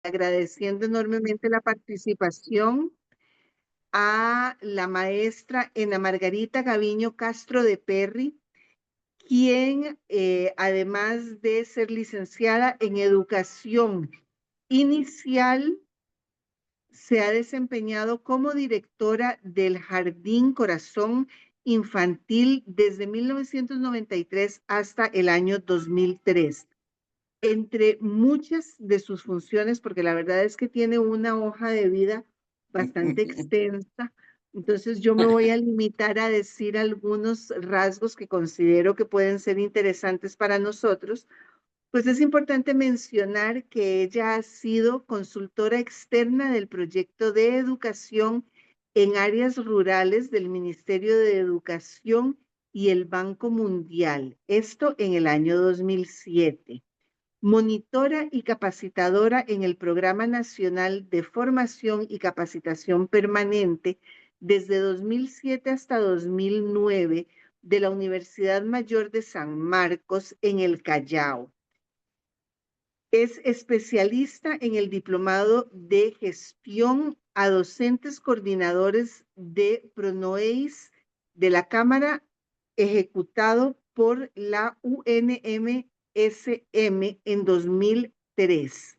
agradeciendo enormemente la participación a la maestra Ana Margarita Gaviño Castro de Perry, quien además de ser licenciada en educación inicial, se ha desempeñado como directora del Jardín Corazón Infantil desde 1993 hasta el año 2003. Entre muchas de sus funciones, porque la verdad es que tiene una hoja de vida bastante extensa, entonces yo me voy a limitar a decir algunos rasgos que considero que pueden ser interesantes para nosotros. Pues es importante mencionar que ella ha sido consultora externa del proyecto de educación en áreas rurales del Ministerio de Educación y el Banco Mundial, esto en el año 2007. Monitora y capacitadora en el Programa Nacional de Formación y Capacitación Permanente desde 2007 hasta 2009 de la Universidad Mayor de San Marcos en el Callao. Es especialista en el diplomado de gestión a docentes coordinadores de PRONOEIS de la Cámara, ejecutado por la UNMSM en 2003.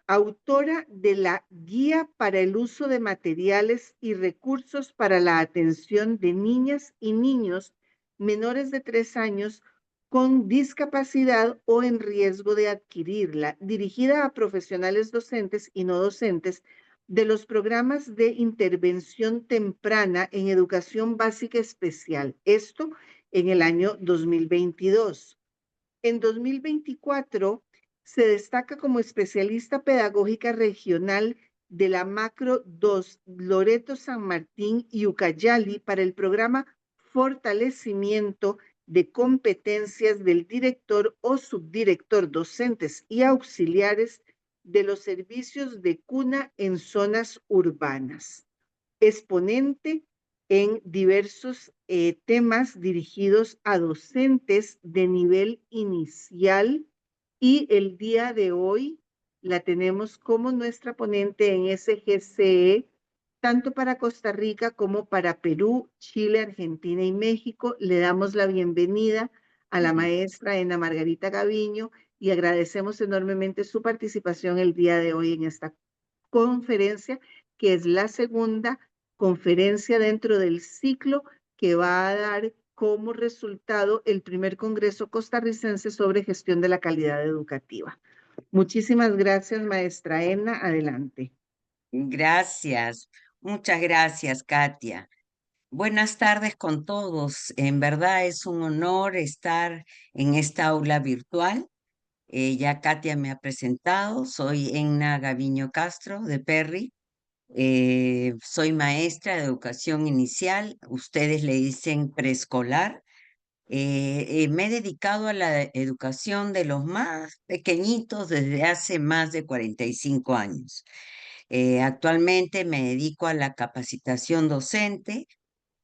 Autora de la Guía para el Uso de Materiales y Recursos para la Atención de Niñas y Niños menores de 3 años con discapacidad o en riesgo de adquirirla, dirigida a profesionales docentes y no docentes de los programas de intervención temprana en educación básica especial. Esto en el año 2022. En 2024 se destaca como especialista pedagógica regional de la Macro 2 Loreto San Martín y Ucayali para el programa Fortalecimiento de Competencias del Director o Subdirector Docentes y Auxiliares de los Servicios de Cuna en Zonas Urbanas. Exponente en diversos temas dirigidos a docentes de nivel inicial, y el día de hoy la tenemos como nuestra ponente en SGCE, tanto para Costa Rica como para Perú, Chile, Argentina y México. Le damos la bienvenida a la maestra Ana Margarita Gaviño y agradecemos enormemente su participación el día de hoy en esta conferencia, que es la segunda conferencia dentro del ciclo que va a dar como resultado el primer Congreso Costarricense sobre Gestión de la Calidad Educativa. Muchísimas gracias, maestra Ena. Adelante. Gracias, muchas gracias, Katia. Buenas tardes con todos. En verdad es un honor estar en esta aula virtual. Ya Katia me ha presentado, soy Enna Gaviño Castro de Perry. Soy maestra de educación inicial, ustedes le dicen preescolar. Me he dedicado a la educación de los más pequeñitos desde hace más de 45 años. Actualmente me dedico a la capacitación docente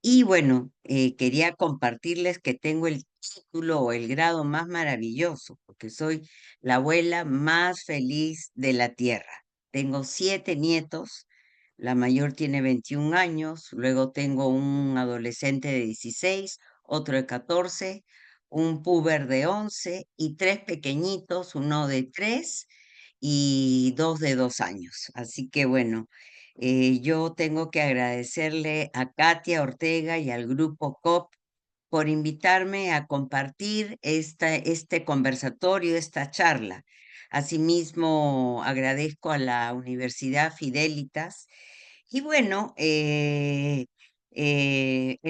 y bueno, quería compartirles que tengo el título o el grado más maravilloso, porque soy la abuela más feliz de la tierra. Tengo 7 nietos, la mayor tiene 21 años, luego tengo un adolescente de 16, otro de 14, un puber de 11 y 3 pequeñitos, uno de 3 y 2 de 2 años. Así que bueno. Yo tengo que agradecerle a Katia Ortega y al grupo COP por invitarme a compartir este conversatorio, esta charla. Asimismo, agradezco a la Universidad Fidelitas. Y bueno, el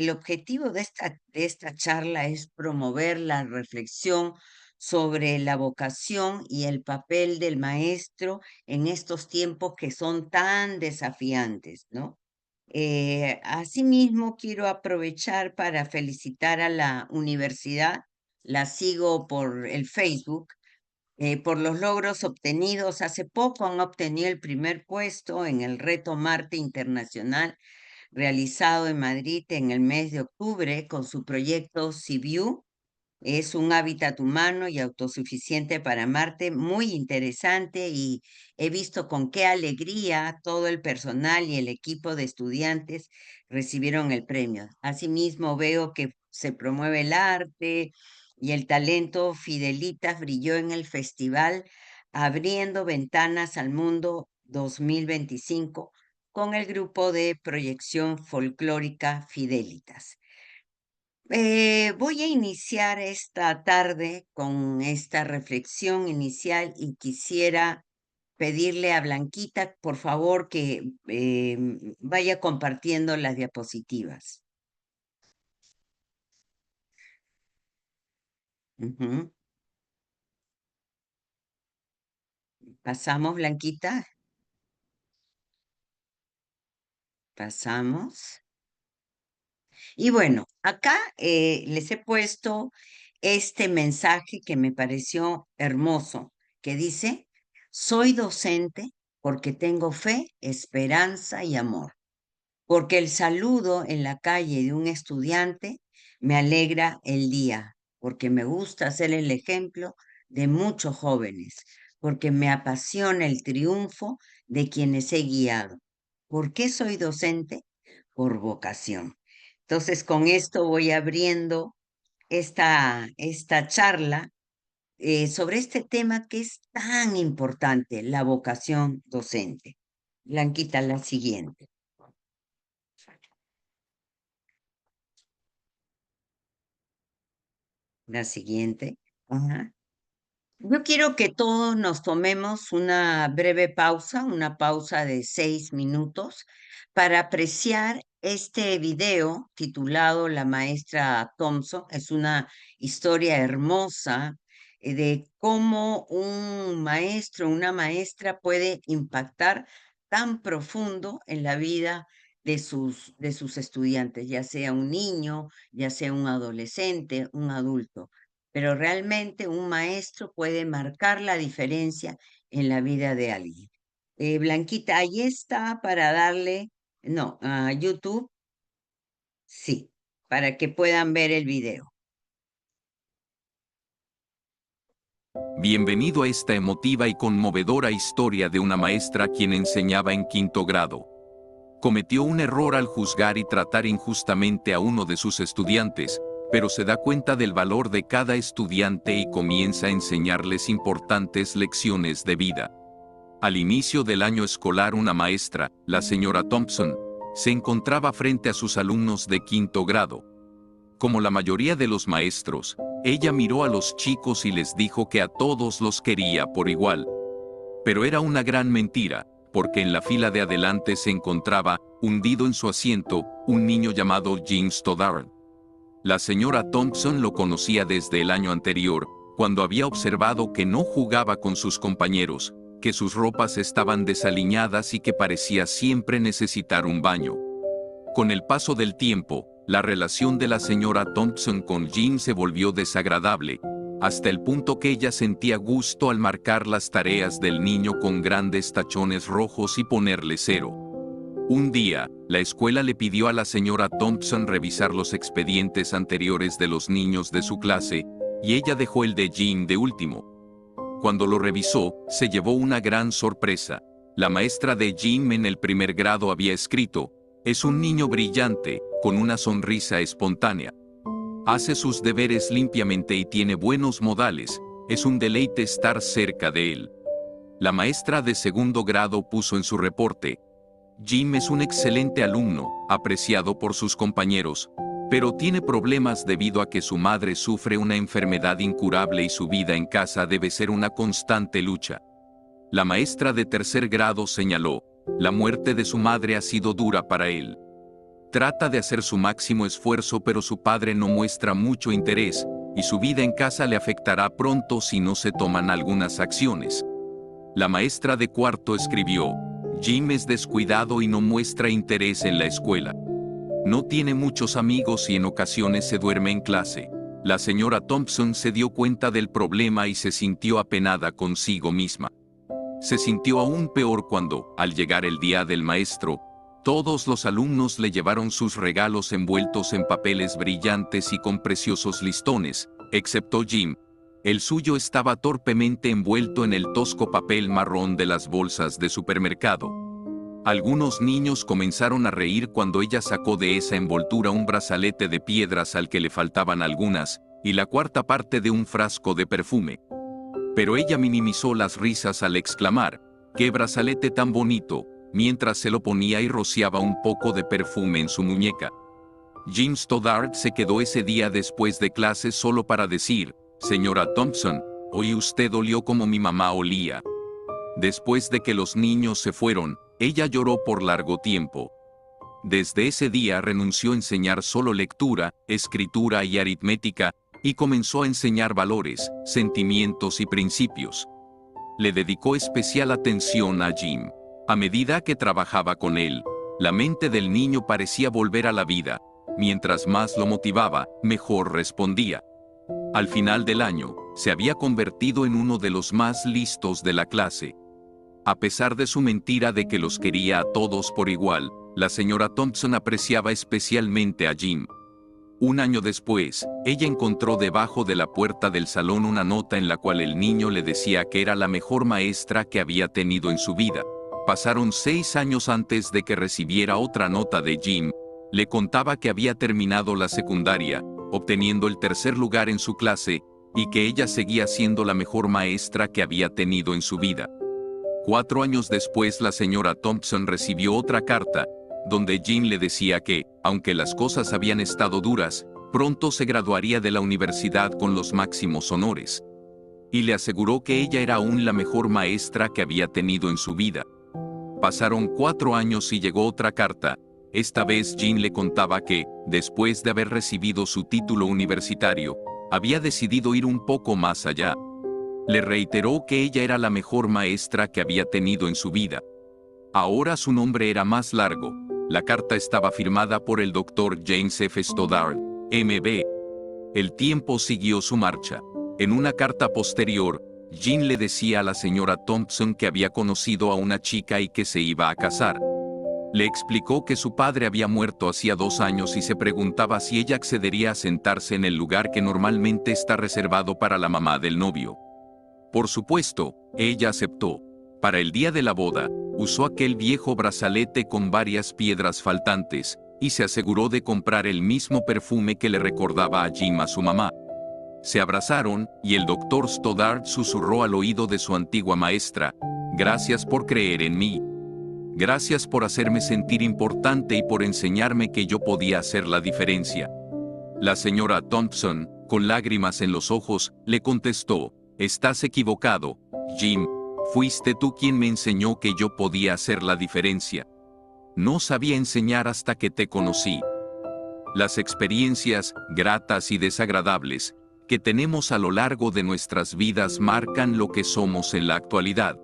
objetivo de esta charla es promover la reflexión sobre la vocación y el papel del maestro en estos tiempos que son tan desafiantes, ¿no? Asimismo, quiero aprovechar para felicitar a la universidad, la sigo por el Facebook, por los logros obtenidos. Hace poco han obtenido el primer puesto en el Reto Marte Internacional realizado en Madrid en el mes de octubre con su proyecto CIVIU. Es un hábitat humano y autosuficiente para Marte, muy interesante, y he visto con qué alegría todo el personal y el equipo de estudiantes recibieron el premio. Asimismo, veo que se promueve el arte y el talento. Fidelitas brilló en el festival, abriendo ventanas al mundo 2025 con el grupo de proyección folclórica Fidelitas. Voy a iniciar esta tarde con esta reflexión inicial y quisiera pedirle a Blanquita, por favor, que vaya compartiendo las diapositivas. Ujú. Pasamos, Blanquita. Pasamos. Y bueno, acá les he puesto este mensaje que me pareció hermoso, que dice: soy docente porque tengo fe, esperanza y amor, porque el saludo en la calle de un estudiante me alegra el día, porque me gusta ser el ejemplo de muchos jóvenes, porque me apasiona el triunfo de quienes he guiado. ¿Por qué soy docente? Por vocación. Entonces, con esto voy abriendo esta charla sobre este tema que es tan importante, la vocación docente. Blanquita, la siguiente. La siguiente. Ajá. Yo quiero que todos nos tomemos una breve pausa, una pausa de 6 minutos, para apreciar este video titulado La maestra Thompson. Es una historia hermosa de cómo un maestro, una maestra puede impactar tan profundo en la vida de sus estudiantes, ya sea un niño, ya sea un adolescente, un adulto, pero realmente un maestro puede marcar la diferencia en la vida de alguien. Blanquita, ahí está para darle, no, a YouTube, sí, para que puedan ver el video. Bienvenido a esta emotiva y conmovedora historia de una maestra quien enseñaba en 5º grado. Cometió un error al juzgar y tratar injustamente a uno de sus estudiantes, pero se da cuenta del valor de cada estudiante y comienza a enseñarles importantes lecciones de vida. Al inicio del año escolar, una maestra, la señora Thompson, se encontraba frente a sus alumnos de 5º grado. Como la mayoría de los maestros, ella miró a los chicos y les dijo que a todos los quería por igual. Pero era una gran mentira, porque en la fila de adelante se encontraba, hundido en su asiento, un niño llamado Jim Stoddard. La señora Thompson lo conocía desde el año anterior, cuando había observado que no jugaba con sus compañeros, que sus ropas estaban desaliñadas y que parecía siempre necesitar un baño. Con el paso del tiempo, la relación de la señora Thompson con Jim se volvió desagradable, hasta el punto que ella sentía gusto al marcar las tareas del niño con grandes tachones rojos y ponerle 0. Un día, la escuela le pidió a la señora Thompson revisar los expedientes anteriores de los niños de su clase, y ella dejó el de Jim de último. Cuando lo revisó, se llevó una gran sorpresa. La maestra de Jim en el 1er grado había escrito: es un niño brillante, con una sonrisa espontánea. Hace sus deberes limpiamente y tiene buenos modales, es un deleite estar cerca de él. La maestra de 2º grado puso en su reporte: Jim es un excelente alumno, apreciado por sus compañeros, pero tiene problemas debido a que su madre sufre una enfermedad incurable y su vida en casa debe ser una constante lucha. La maestra de 3er grado señaló: la muerte de su madre ha sido dura para él. Trata de hacer su máximo esfuerzo, pero su padre no muestra mucho interés, y su vida en casa le afectará pronto si no se toman algunas acciones. La maestra de 4º escribió: Jim es descuidado y no muestra interés en la escuela. No tiene muchos amigos y en ocasiones se duerme en clase. La señora Thompson se dio cuenta del problema y se sintió apenada consigo misma. Se sintió aún peor cuando, al llegar el día del maestro, todos los alumnos le llevaron sus regalos envueltos en papeles brillantes y con preciosos listones, excepto Jim. El suyo estaba torpemente envuelto en el tosco papel marrón de las bolsas de supermercado. Algunos niños comenzaron a reír cuando ella sacó de esa envoltura un brazalete de piedras al que le faltaban algunas, y la cuarta parte de un frasco de perfume. Pero ella minimizó las risas al exclamar, ¡qué brazalete tan bonito!, mientras se lo ponía y rociaba un poco de perfume en su muñeca. Jim Stoddard se quedó ese día después de clases solo para decir, señora Thompson, hoy usted olió como mi mamá olía. Después de que los niños se fueron, ella lloró por largo tiempo. Desde ese día renunció a enseñar solo lectura, escritura y aritmética, y comenzó a enseñar valores, sentimientos y principios. Le dedicó especial atención a Jim. A medida que trabajaba con él, la mente del niño parecía volver a la vida. Mientras más lo motivaba, mejor respondía. Al final del año, se había convertido en uno de los más listos de la clase. A pesar de su mentira de que los quería a todos por igual, la señora Thompson apreciaba especialmente a Jim. Un año después, ella encontró debajo de la puerta del salón una nota en la cual el niño le decía que era la mejor maestra que había tenido en su vida. Pasaron 6 años antes de que recibiera otra nota de Jim. Le contaba que había terminado la secundaria, obteniendo el tercer lugar en su clase, y que ella seguía siendo la mejor maestra que había tenido en su vida. 4 años después la señora Thompson recibió otra carta, donde Jim le decía que, aunque las cosas habían estado duras, pronto se graduaría de la universidad con los máximos honores. Y le aseguró que ella era aún la mejor maestra que había tenido en su vida. Pasaron 4 años y llegó otra carta. Esta vez Jim le contaba que, después de haber recibido su título universitario, había decidido ir un poco más allá. Le reiteró que ella era la mejor maestra que había tenido en su vida. Ahora su nombre era más largo. La carta estaba firmada por el Dr. James F. Stoddard, M.B. El tiempo siguió su marcha. En una carta posterior, Jim le decía a la señora Thompson que había conocido a una chica y que se iba a casar. Le explicó que su padre había muerto hacía 2 años y se preguntaba si ella accedería a sentarse en el lugar que normalmente está reservado para la mamá del novio. Por supuesto, ella aceptó. Para el día de la boda, usó aquel viejo brazalete con varias piedras faltantes, y se aseguró de comprar el mismo perfume que le recordaba a Jim a su mamá. Se abrazaron, y el doctor Stoddard susurró al oído de su antigua maestra, «Gracias por creer en mí. Gracias por hacerme sentir importante y por enseñarme que yo podía hacer la diferencia». La señora Thompson, con lágrimas en los ojos, le contestó, «Estás equivocado, Jim. Fuiste tú quien me enseñó que yo podía hacer la diferencia. No sabía enseñar hasta que te conocí». Las experiencias, gratas y desagradables, que tenemos a lo largo de nuestras vidas marcan lo que somos en la actualidad.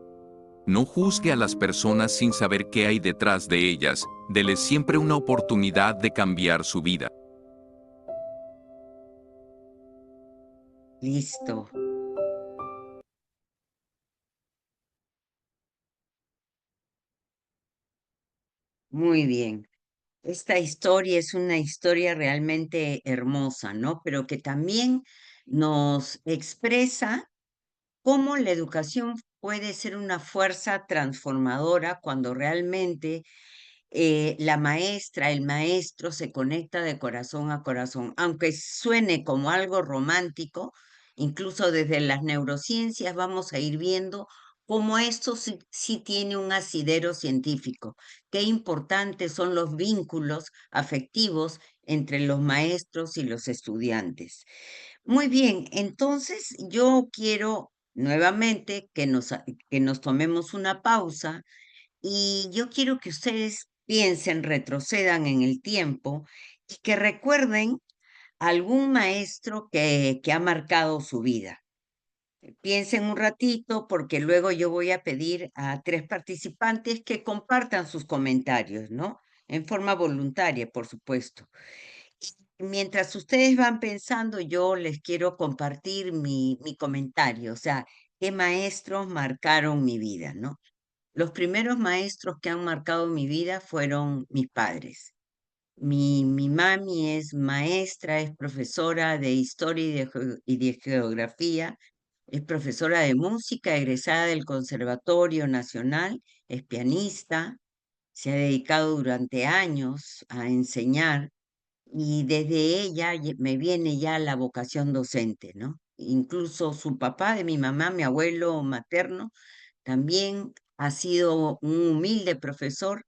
No juzgue a las personas sin saber qué hay detrás de ellas, déles siempre una oportunidad de cambiar su vida. Listo. Muy bien. Esta historia es una historia realmente hermosa, ¿no? Pero que también nos expresa cómo la educación puede ser una fuerza transformadora cuando realmente la maestra, el maestro se conecta de corazón a corazón. Aunque suene como algo romántico, incluso desde las neurociencias vamos a ir viendo cómo esto sí tiene un asidero científico. Qué importantes son los vínculos afectivos entre los maestros y los estudiantes. Muy bien, entonces yo quiero nuevamente que nos tomemos una pausa y yo quiero que ustedes piensen, retrocedan en el tiempo y que recuerden algún maestro que ha marcado su vida. Piensen un ratito porque luego yo voy a pedir a 3 participantes que compartan sus comentarios, ¿no? En forma voluntaria, por supuesto. Y mientras ustedes van pensando, yo les quiero compartir mi comentario, o sea, qué maestros marcaron mi vida, ¿no? Los primeros maestros que han marcado mi vida fueron mis padres. Mi mami es maestra, es profesora de historia y de geografía, es profesora de música, egresada del Conservatorio Nacional, es pianista, se ha dedicado durante años a enseñar y desde ella me viene ya la vocación docente, ¿no? Incluso su papá de mi mamá, mi abuelo materno, también ha sido un humilde profesor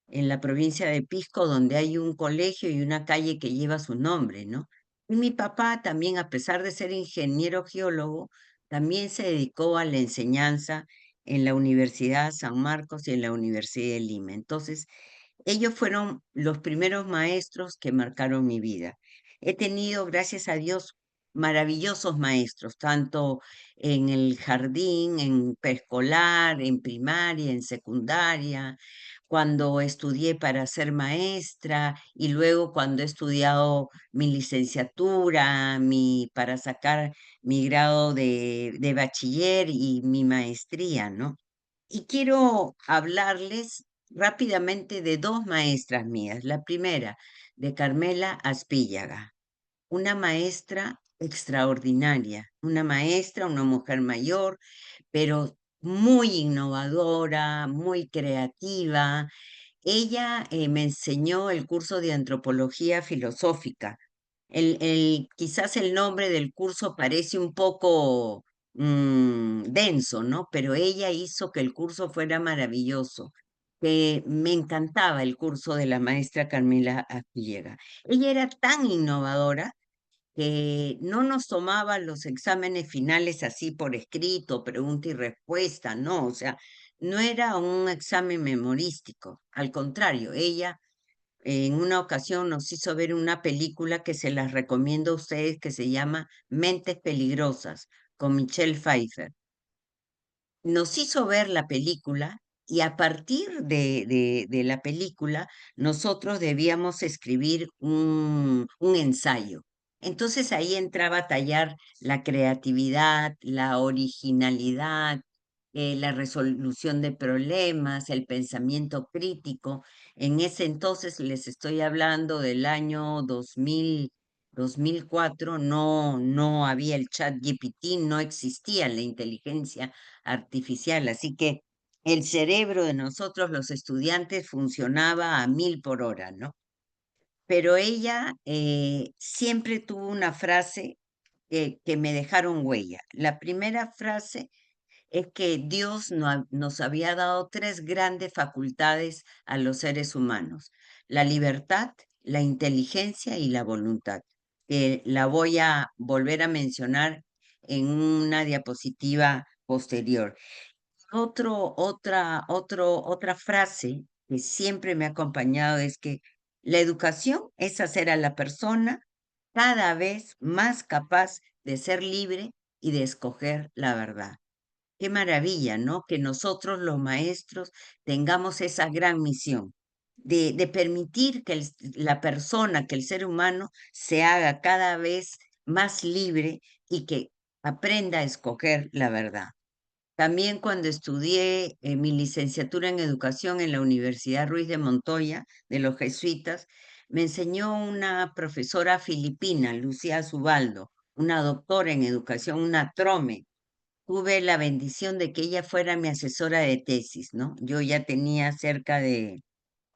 en la provincia de Pisco, donde hay un colegio y una calle que lleva su nombre, ¿no? Y mi papá también, a pesar de ser ingeniero geólogo, también se dedicó a la enseñanza en la Universidad San Marcos y en la Universidad de Lima. Entonces, ellos fueron los primeros maestros que marcaron mi vida. He tenido, gracias a Dios, maravillosos maestros, tanto en el jardín, en preescolar, en primaria, en secundaria, cuando estudié para ser maestra y luego cuando he estudiado mi licenciatura, para sacar mi grado de bachiller y mi maestría, ¿no? Y quiero hablarles rápidamente de dos maestras mías. La primera, de Carmela Aspíllaga, una maestra extraordinaria, una maestra, una mujer mayor, pero muy innovadora, muy creativa. Ella me enseñó el curso de antropología filosófica. Quizás el nombre del curso parece un poco denso, ¿no? Pero ella hizo que el curso fuera maravilloso. Me encantaba el curso de la maestra Carmela Aspillega. Ella era tan innovadora que no nos tomaba los exámenes finales así por escrito, pregunta y respuesta, no, o sea, no era un examen memorístico, al contrario, ella en una ocasión nos hizo ver una película que se las recomiendo a ustedes que se llama Mentes Peligrosas, con Michelle Pfeiffer. Nos hizo ver la película y a partir de la película nosotros debíamos escribir un ensayo. Entonces ahí entraba a tallar la creatividad, la originalidad, la resolución de problemas, el pensamiento crítico. En ese entonces les estoy hablando del año 2004, no había el chat GPT, no existía la inteligencia artificial, así que el cerebro de nosotros, los estudiantes, funcionaba a 1000 por hora, ¿no? Pero ella siempre tuvo una frase que me dejaron huella. La primera frase es que Dios nos había dado tres grandes facultades a los seres humanos: la libertad, la inteligencia y la voluntad. La voy a volver a mencionar en una diapositiva posterior. Otra frase que siempre me ha acompañado es que la educación es hacer a la persona cada vez más capaz de ser libre y de escoger la verdad. Qué maravilla, ¿no? Que nosotros los maestros tengamos esa gran misión de permitir que la persona, que el ser humano se haga cada vez más libre y que aprenda a escoger la verdad. También cuando estudié mi licenciatura en educación en la Universidad Ruiz de Montoya, de los jesuitas, me enseñó una profesora filipina, Lucía Zubaldo, una doctora en educación, una trome. Tuve la bendición de que ella fuera mi asesora de tesis, ¿no? Yo ya tenía cerca de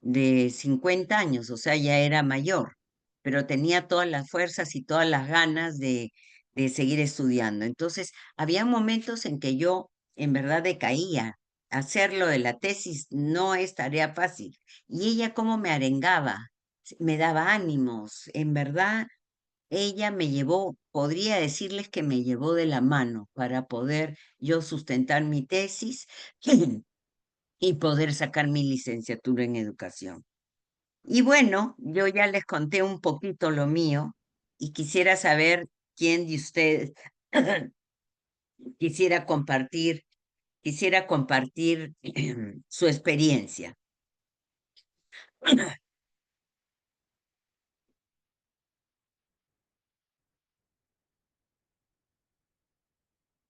50 años, o sea, ya era mayor, pero tenía todas las fuerzas y todas las ganas de seguir estudiando. Entonces, había momentos en que yo en verdad decaía. Hacerlo de la tesis no es tarea fácil. Y ella cómo me arengaba, me daba ánimos. En verdad, ella me llevó, podría decirles que me llevó de la mano para poder yo sustentar mi tesis y poder sacar mi licenciatura en educación. Y bueno, yo ya les conté un poquito lo mío y quisiera saber quién de ustedes quisiera compartir su experiencia.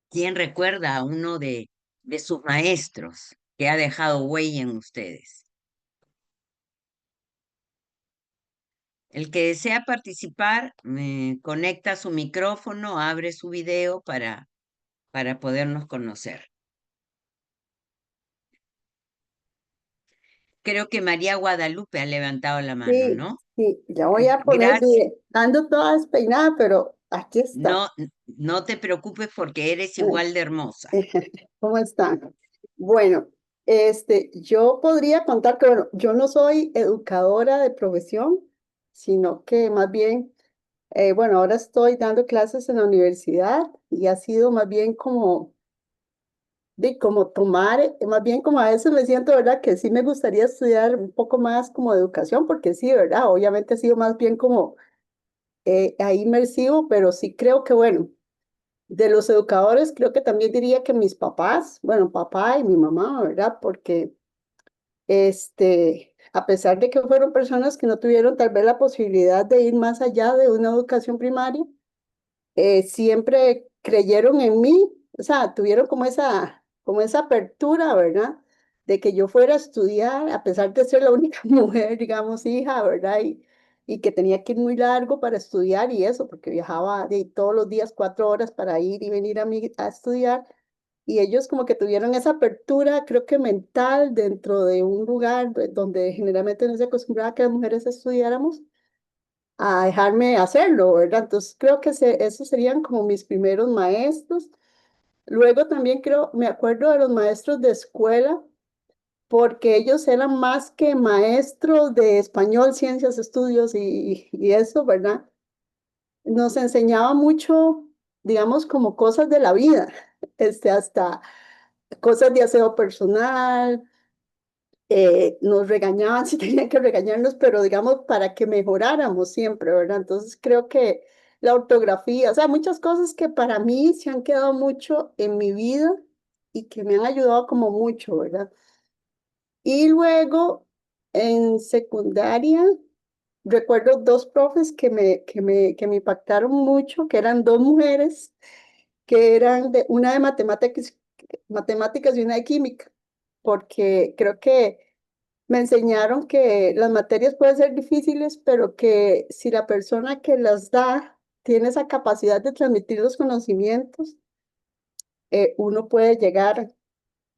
¿Quién recuerda a uno de sus maestros que ha dejado huella en ustedes? El que desea participar, conecta su micrófono, abre su video para podernos conocer. Creo que María Guadalupe ha levantado la mano, Sí, ¿no? sí, ya voy a poner, Gracias. ando toda despeinada, pero aquí está. No, no te preocupes porque eres igual de hermosa. ¿Cómo están? Bueno, yo podría contar que, bueno, yo no soy educadora de profesión, sino que más bien, bueno, ahora estoy dando clases en la universidad y ha sido más bien como, de como tomar, más bien como a veces me siento, ¿verdad? Que sí me gustaría estudiar un poco más como educación, porque sí, ¿verdad? Obviamente ha sido más bien como ahí inmersivo, pero sí creo que, bueno, de los educadores, creo que también diría que mis papás, bueno, papá y mi mamá, ¿verdad? Porque, a pesar de que fueron personas que no tuvieron tal vez la posibilidad de ir más allá de una educación primaria, siempre creyeron en mí, o sea, tuvieron como esa apertura, ¿verdad? De que yo fuera a estudiar, a pesar de ser la única mujer, digamos, hija, ¿verdad? Y que tenía que ir muy largo para estudiar y eso, porque viajaba de todos los días 4 horas para ir y venir a estudiar. Y ellos como que tuvieron esa apertura, creo que mental, dentro de un lugar donde generalmente no se acostumbraba que las mujeres estudiáramos a dejarme hacerlo, ¿verdad? Entonces creo que esos serían como mis primeros maestros. Luego también creo, me acuerdo de los maestros de escuela, porque ellos eran más que maestros de español, ciencias, estudios y eso, ¿verdad? Nos enseñaba mucho, digamos, como cosas de la vida, hasta cosas de aseo personal, nos regañaban si tenían que regañarnos, pero digamos para que mejoráramos siempre, ¿verdad? Entonces creo que la ortografía, o sea, muchas cosas que para mí se han quedado mucho en mi vida y que me han ayudado como mucho, ¿verdad? Y luego en secundaria recuerdo dos profes que me impactaron mucho, que eran dos mujeres, que eran una de matemáticas y una de química, porque creo que me enseñaron que las materias pueden ser difíciles, pero que si la persona que las da tiene esa capacidad de transmitir los conocimientos, uno puede llegar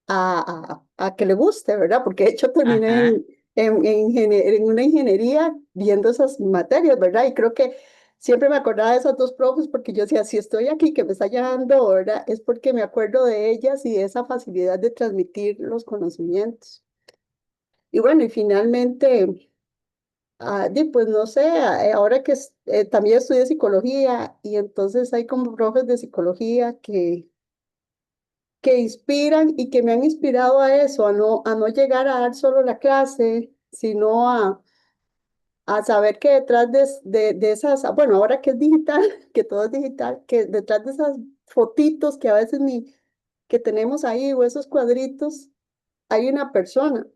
a que le guste, ¿verdad? Porque de hecho terminé Ajá. en una ingeniería viendo esas materias, ¿verdad? Y creo que siempre me acordaba de esos dos profes porque yo decía, si estoy aquí que me está llamando, ¿verdad? Es porque me acuerdo de ellas y de esa facilidad de transmitir los conocimientos. Y bueno, y finalmente, pues no sé, ahora que también estudio psicología y entonces hay como profes de psicología que inspiran y que me han inspirado a eso, a no llegar a dar solo la clase, sino a saber que detrás de esas, bueno, ahora que es digital, que todo es digital, que detrás de esas fotitos que a veces ni que tenemos ahí o esos cuadritos, hay una persona,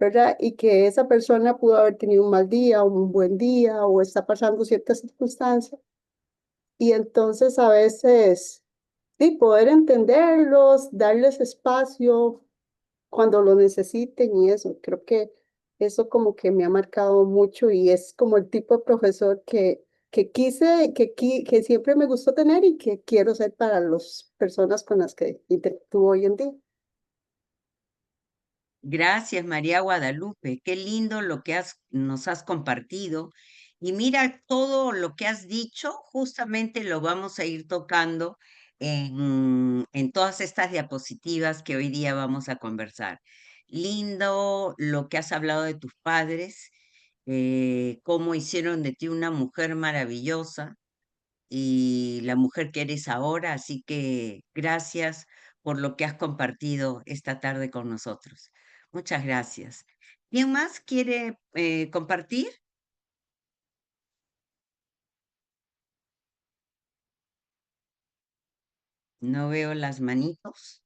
¿verdad? Y que esa persona pudo haber tenido un mal día, un buen día, o está pasando ciertas circunstancias. Y entonces a veces, sí, poder entenderlos, darles espacio cuando lo necesiten y eso, creo que eso como que me ha marcado mucho y es como el tipo de profesor que quise, que siempre me gustó tener y que quiero ser para las personas con las que interactúo hoy en día. Gracias, María Guadalupe. Qué lindo lo que nos has compartido. Y mira, todo lo que has dicho, justamente lo vamos a ir tocando en todas estas diapositivas que hoy día vamos a conversar. Lindo lo que has hablado de tus padres, cómo hicieron de ti una mujer maravillosa y la mujer que eres ahora. Así que gracias por lo que has compartido esta tarde con nosotros. Muchas gracias. ¿Quién más quiere compartir? No veo las manitos.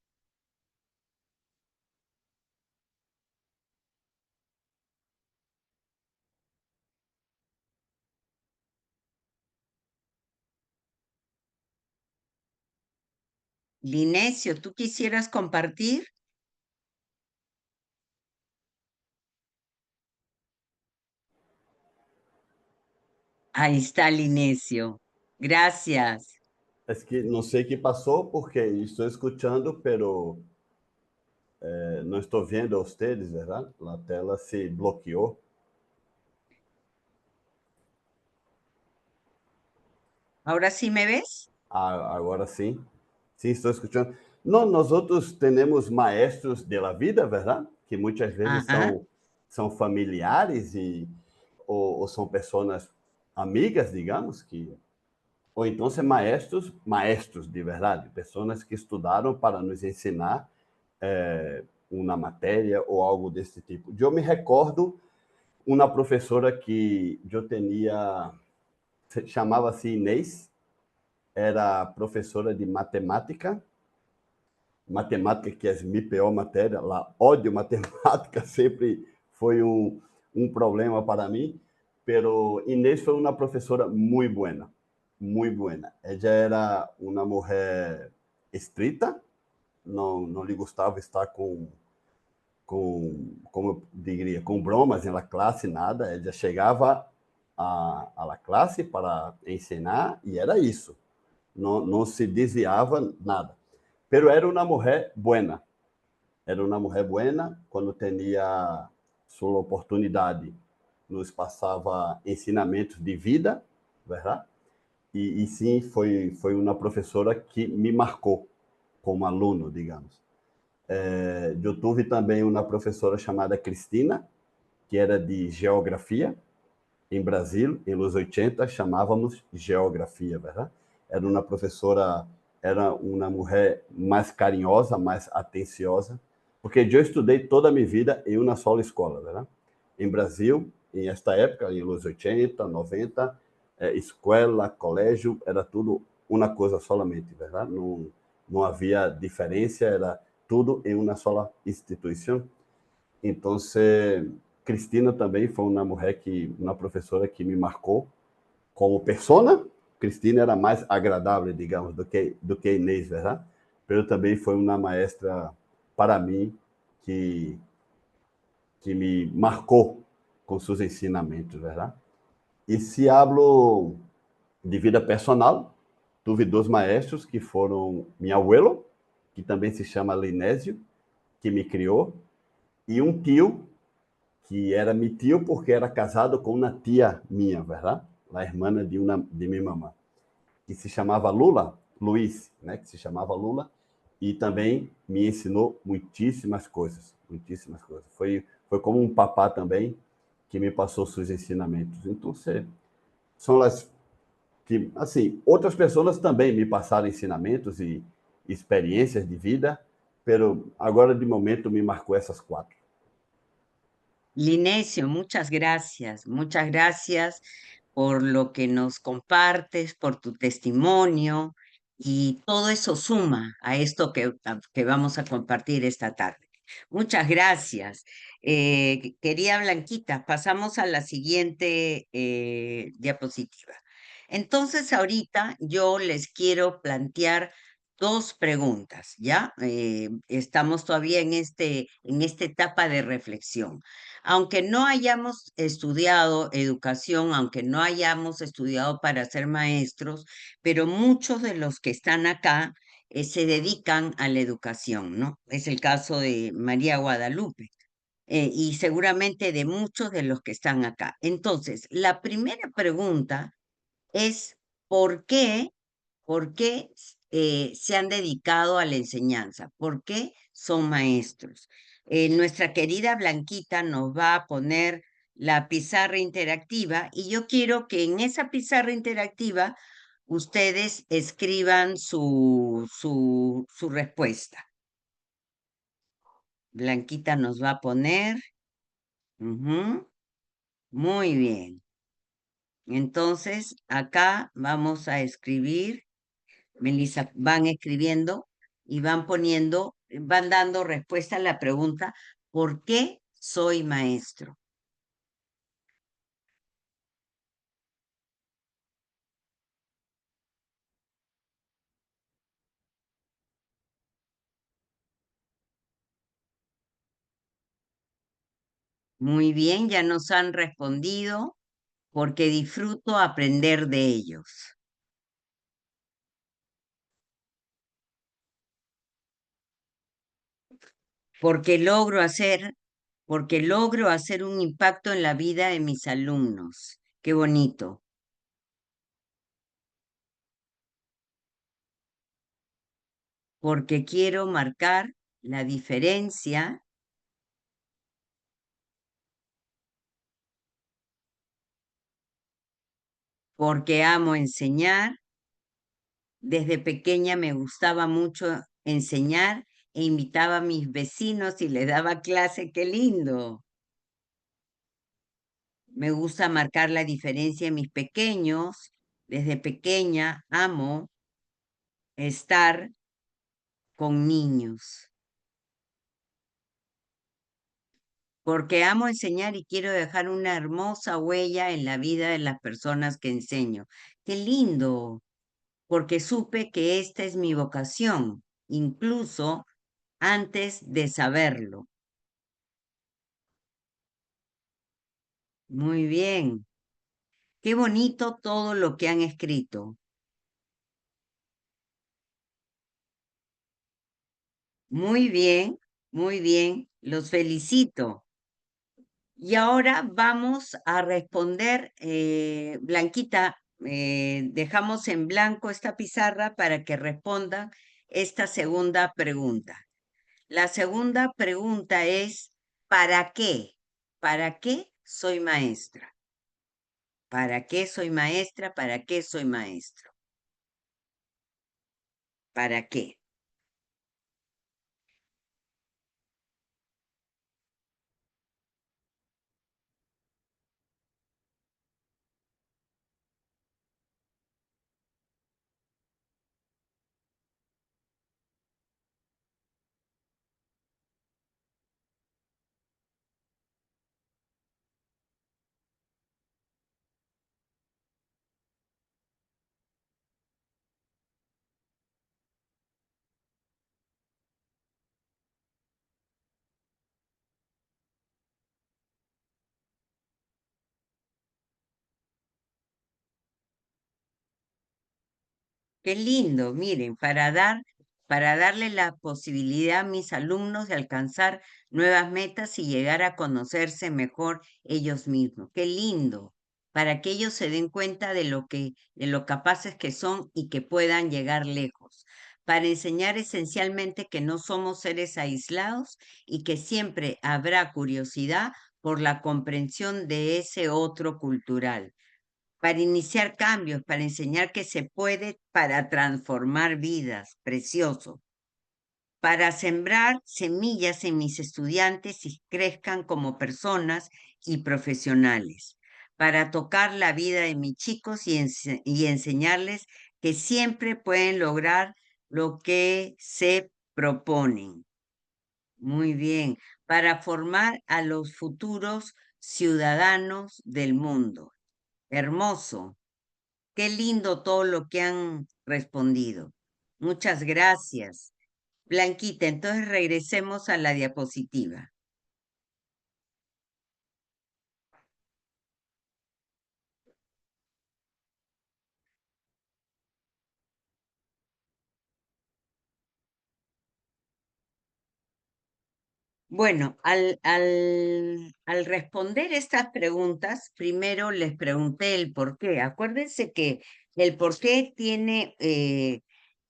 Linesio, ¿tú quisieras compartir? Ahí está Linesio. Gracias. Es que no sé qué pasó porque estoy escuchando, pero no estoy viendo a ustedes, ¿verdad? La tela se bloqueó. ¿Ahora sí me ves? Agora sim. Sim, estou escutando. Não, nós outros temos maestros de la vida, verdade? Que muitas vezes Ajá. são familiares ou são pessoas amigas, digamos, que ou então são maestros de verdade, pessoas que estudaram para nos ensinar uma matéria ou algo desse tipo. Eu me recordo uma professora que eu tinha, chamava-se Inês, era professora de matemática, que é a minha pior matéria, lá ódio matemática, sempre foi um problema para mim, pero Inês foi uma professora muito buena, muito buena. Ela era uma mulher estrita, não lhe gostava estar como eu diria, com bromas na classe, nada. Ela chegava à classe para ensinar e era isso. Não se desviava nada. Pero era uma mulher buena. Era uma mulher buena. Quando tinha sua oportunidade, nos passava ensinamentos de vida, verdade? E sim, foi uma professora que me marcou como aluno, digamos. Eu tive também uma professora chamada Cristina, que era de geografia. Em Brasil, em los 80, chamávamos geografia, verdade? Era uma professora, era uma mulher mais carinhosa, mais atenciosa, porque eu estudei toda a minha vida em uma só escola, verdade? Em Brasil, em esta época, em los 80, 90, escola, colégio, era tudo uma coisa solamente, verdade? Não havia diferença, era tudo em uma só instituição. Então, Cristina também foi uma professora que me marcou como persona. Cristina era mais agradável, digamos, do que Inês, verdade? Pero também foi uma maestra para mim que me marcou com seus ensinamentos, verdade? E se hablo de vida personal, tive dois maestros que foram meu abuelo, que também se chama Linésio, que me criou, e um tio que era meu tio porque era casado com uma tia minha, verdade? A irmã de minha mamãe, que se chamava Lula, Luiz, né? Que se chamava Lula, e também me ensinou muitíssimas coisas, muitíssimas coisas. Foi como um papá também que me passou seus ensinamentos. Então, são as que, assim, outras pessoas também me passaram ensinamentos e experiências de vida, pero agora de momento me marcou essas quatro. Linesio, muchas gracias por lo que nos compartes, por tu testimonio y todo eso suma a esto que vamos a compartir esta tarde. Muchas gracias. Querida Blanquita, pasamos a la siguiente diapositiva. Entonces, ahorita yo les quiero plantear dos preguntas, ¿ya? Estamos todavía en esta etapa de reflexión. Aunque no hayamos estudiado educación, aunque no hayamos estudiado para ser maestros, pero muchos de los que están acá se dedican a la educación, ¿no? Es el caso de María Guadalupe. Y seguramente de muchos de los que están acá. Entonces, la primera pregunta es ¿por qué se han dedicado a la enseñanza? ¿Por qué son maestros? Nuestra querida Blanquita nos va a poner la pizarra interactiva y yo quiero que en esa pizarra interactiva ustedes escriban su respuesta. Blanquita nos va a poner. Ujú, muy bien. Entonces, acá vamos a escribir. Melissa, van escribiendo y van poniendo, van dando respuesta a la pregunta, ¿por qué soy maestro? Muy bien, ya nos han respondido. porque disfruto aprender de ellos. Porque logro hacer un impacto en la vida de mis alumnos. Qué bonito. Porque quiero marcar la diferencia. Porque amo enseñar. Desde pequeña me gustaba mucho enseñar e invitaba a mis vecinos y les daba clase. ¡Qué lindo! Me gusta marcar la diferencia en mis pequeños. Desde pequeña amo estar con niños. Porque amo enseñar y quiero dejar una hermosa huella en la vida de las personas que enseño. ¡Qué lindo! Porque supe que esta es mi vocación, incluso antes de saberlo. Muy bien. Qué bonito todo lo que han escrito. Muy bien, muy bien. Los felicito. Y ahora vamos a responder, Blanquita, dejamos en blanco esta pizarra para que respondan esta segunda pregunta. La segunda pregunta es, ¿para qué? ¿Para qué soy maestra? ¿Para qué soy maestra? ¿Para qué soy maestro? ¿Para qué? Qué lindo, miren, para darle la posibilidad a mis alumnos de alcanzar nuevas metas y llegar a conocerse mejor ellos mismos. Qué lindo, para que ellos se den cuenta de lo capaces que son y que puedan llegar lejos. Para enseñar esencialmente que no somos seres aislados y que siempre habrá curiosidad por la comprensión de ese otro cultural, para iniciar cambios, para enseñar que se puede, para transformar vidas, precioso, para sembrar semillas en mis estudiantes y crezcan como personas y profesionales, para tocar la vida de mis chicos y enseñarles que siempre pueden lograr lo que se proponen. Muy bien, para formar a los futuros ciudadanos del mundo. Hermoso. Qué lindo todo lo que han respondido. Muchas gracias. Blanquita, entonces regresemos a la diapositiva. Bueno, al responder estas preguntas, primero les pregunté el por qué. Acuérdense que el por qué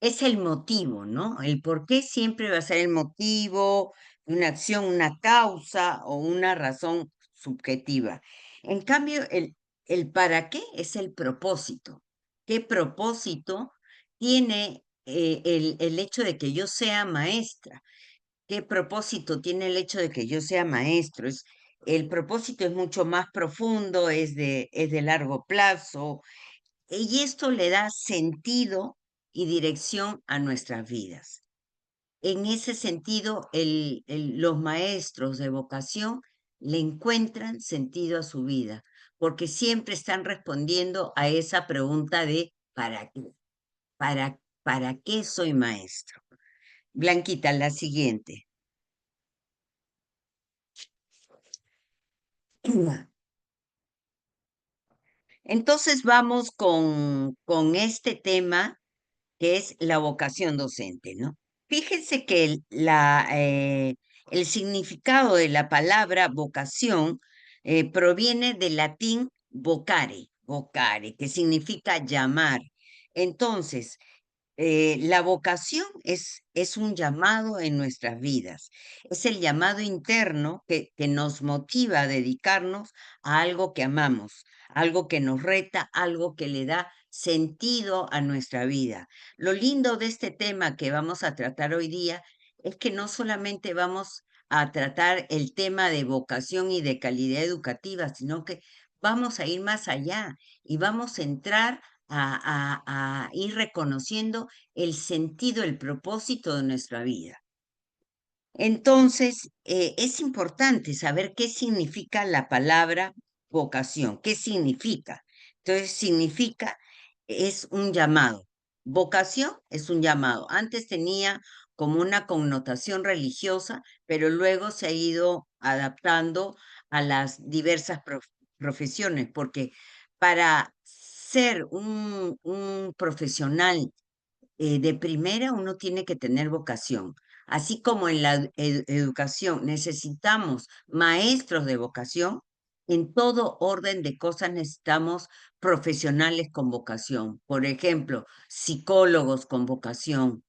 es el motivo, ¿no? El por qué siempre va a ser el motivo, una acción, una causa o una razón subjetiva. En cambio, el para qué es el propósito. ¿Qué propósito tiene el hecho de que yo sea maestra? ¿Qué propósito tiene el hecho de que yo sea maestro? El propósito es mucho más profundo, es de largo plazo, y esto le da sentido y dirección a nuestras vidas. En ese sentido, los maestros de vocación le encuentran sentido a su vida, porque siempre están respondiendo a esa pregunta de ¿para qué? ¿Para qué soy maestro? Blanquita, la siguiente. Entonces vamos con este tema que es la vocación docente, ¿no? Fíjense que el significado de la palabra vocación proviene del latín vocare, que significa llamar. Entonces, la vocación es un llamado en nuestras vidas, es el llamado interno que nos motiva a dedicarnos a algo que amamos, algo que nos reta, algo que le da sentido a nuestra vida. Lo lindo de este tema que vamos a tratar hoy día es que no solamente vamos a tratar el tema de vocación y de calidad educativa, sino que vamos a ir más allá y vamos a entrar a ir reconociendo el sentido, el propósito de nuestra vida. Entonces, es importante saber qué significa la palabra vocación, qué significa. Entonces, significa, es un llamado. Vocación es un llamado. Antes tenía como una connotación religiosa, pero luego se ha ido adaptando a las diversas profesiones, porque para ser un profesional de primera uno tiene que tener vocación. Así como en la educación necesitamos maestros de vocación, en todo orden de cosas necesitamos profesionales con vocación. Por ejemplo, psicólogos con vocación,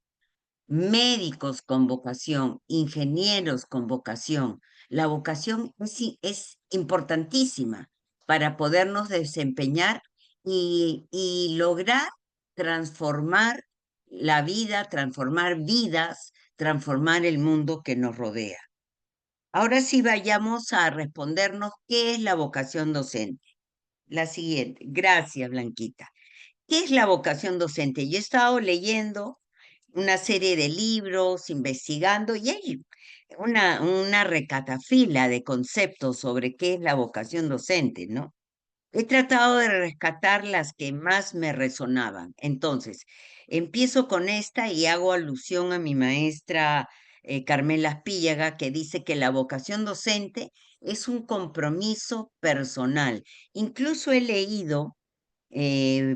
médicos con vocación, ingenieros con vocación. La vocación es importantísima para podernos desempeñar y lograr transformar la vida, transformar vidas, transformar el mundo que nos rodea. Ahora sí vayamos a respondernos qué es la vocación docente. La siguiente. Gracias, Blanquita. ¿Qué es la vocación docente? Yo he estado leyendo una serie de libros, investigando, y hay una recatafila de conceptos sobre qué es la vocación docente, ¿no? He tratado de rescatar las que más me resonaban. Entonces, empiezo con esta y hago alusión a mi maestra Carmela Espíllaga, que dice que la vocación docente es un compromiso personal. Incluso he leído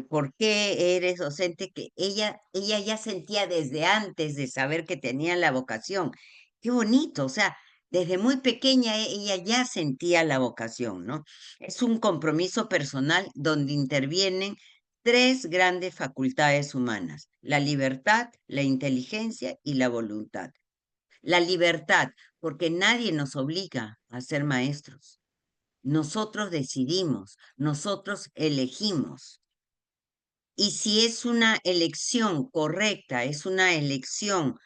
por qué eres docente, que ella ya sentía desde antes de saber que tenía la vocación. Qué bonito, o sea, desde muy pequeña ella ya sentía la vocación, ¿no? Es un compromiso personal donde intervienen tres grandes facultades humanas: la libertad, la inteligencia y la voluntad. La libertad, porque nadie nos obliga a ser maestros. Nosotros decidimos, nosotros elegimos. Y si es una elección correcta, es una elección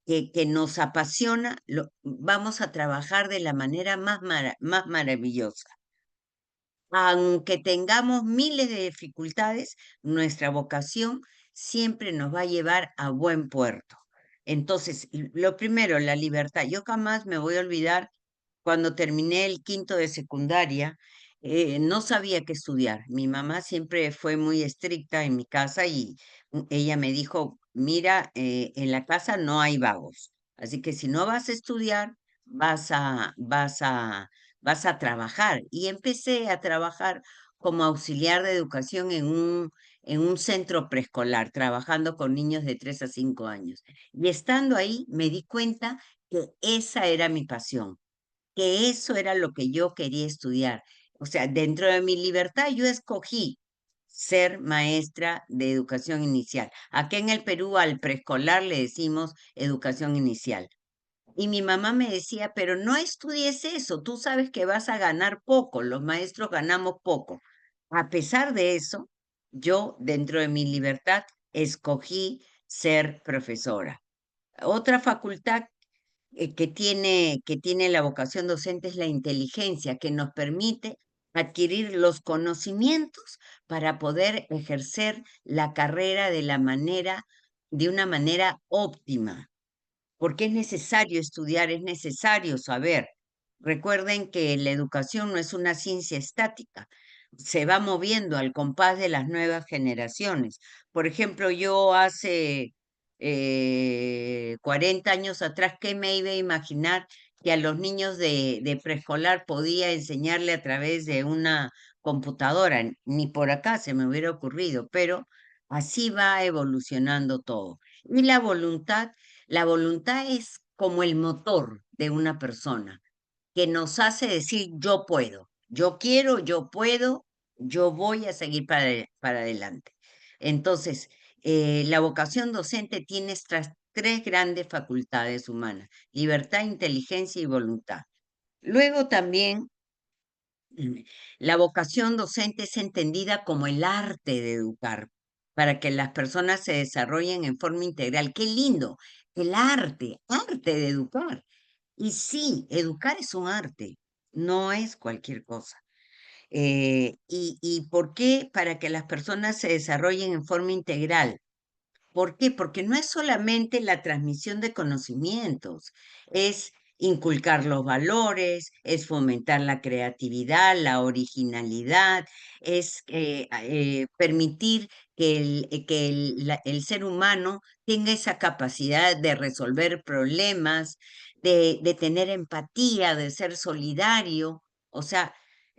que nos apasiona, vamos a trabajar de la manera más maravillosa. Aunque tengamos miles de dificultades, nuestra vocación siempre nos va a llevar a buen puerto. Entonces, lo primero, la libertad. Yo jamás me voy a olvidar cuando terminé el quinto de secundaria, no sabía qué estudiar. Mi mamá siempre fue muy estricta en mi casa y ella me dijo, mira, en la casa no hay vagos, así que si no vas a estudiar, vas a, vas a, vas a trabajar. Y empecé a trabajar como auxiliar de educación en un centro preescolar, trabajando con niños de 3 a 5 años. Y estando ahí me di cuenta que esa era mi pasión, que eso era lo que yo quería estudiar. O sea, dentro de mi libertad yo escogí ser maestra de educación inicial. Aquí en el Perú al preescolar le decimos educación inicial. Y mi mamá me decía, pero no estudies eso, tú sabes que vas a ganar poco, los maestros ganamos poco. A pesar de eso, yo dentro de mi libertad escogí ser profesora. Otra facultad que tiene la vocación docente es la inteligencia, que nos permite adquirir los conocimientos para poder ejercer la carrera de una manera óptima, porque es necesario estudiar, es necesario saber. Recuerden que la educación no es una ciencia estática, se va moviendo al compás de las nuevas generaciones. Por ejemplo, yo hace 40 años atrás, ¿qué me iba a imaginar que a los niños de preescolar podía enseñarle a través de una computadora, ni por acá se me hubiera ocurrido, pero así va evolucionando todo. Y la voluntad es como el motor de una persona que nos hace decir yo puedo, yo quiero, yo puedo, yo voy a seguir para adelante. Entonces, la vocación docente tiene estas tres grandes facultades humanas: libertad, inteligencia y voluntad. Luego también la vocación docente es entendida como el arte de educar, para que las personas se desarrollen en forma integral. Qué lindo, el arte de educar. Y sí, educar es un arte, no es cualquier cosa. ¿Y por qué? Para que las personas se desarrollen en forma integral. ¿Por qué? Porque no es solamente la transmisión de conocimientos, es inculcar los valores, es fomentar la creatividad, la originalidad, es permitir que el ser humano tenga esa capacidad de resolver problemas, de tener empatía, de ser solidario. O sea,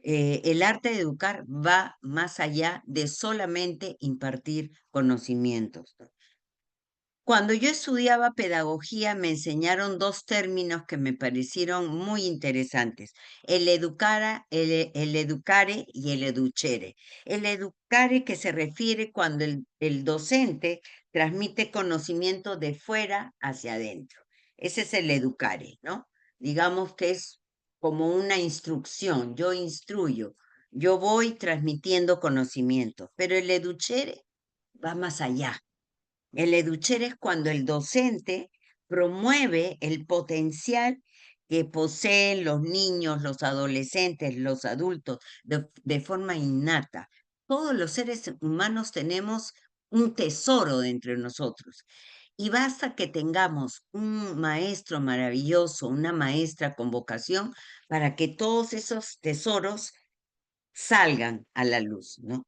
el arte de educar va más allá de solamente impartir conocimientos. Cuando yo estudiaba pedagogía me enseñaron dos términos que me parecieron muy interesantes: el educare y el educere. El educare, que se refiere cuando el docente transmite conocimiento de fuera hacia adentro. Ese es el educare, ¿no? Digamos que es como una instrucción, yo instruyo, yo voy transmitiendo conocimiento, pero el educere va más allá. El educher es cuando el docente promueve el potencial que poseen los niños, los adolescentes, los adultos, de forma innata. Todos los seres humanos tenemos un tesoro dentro de nosotros. Y basta que tengamos un maestro maravilloso, una maestra con vocación, para que todos esos tesoros salgan a la luz, ¿no?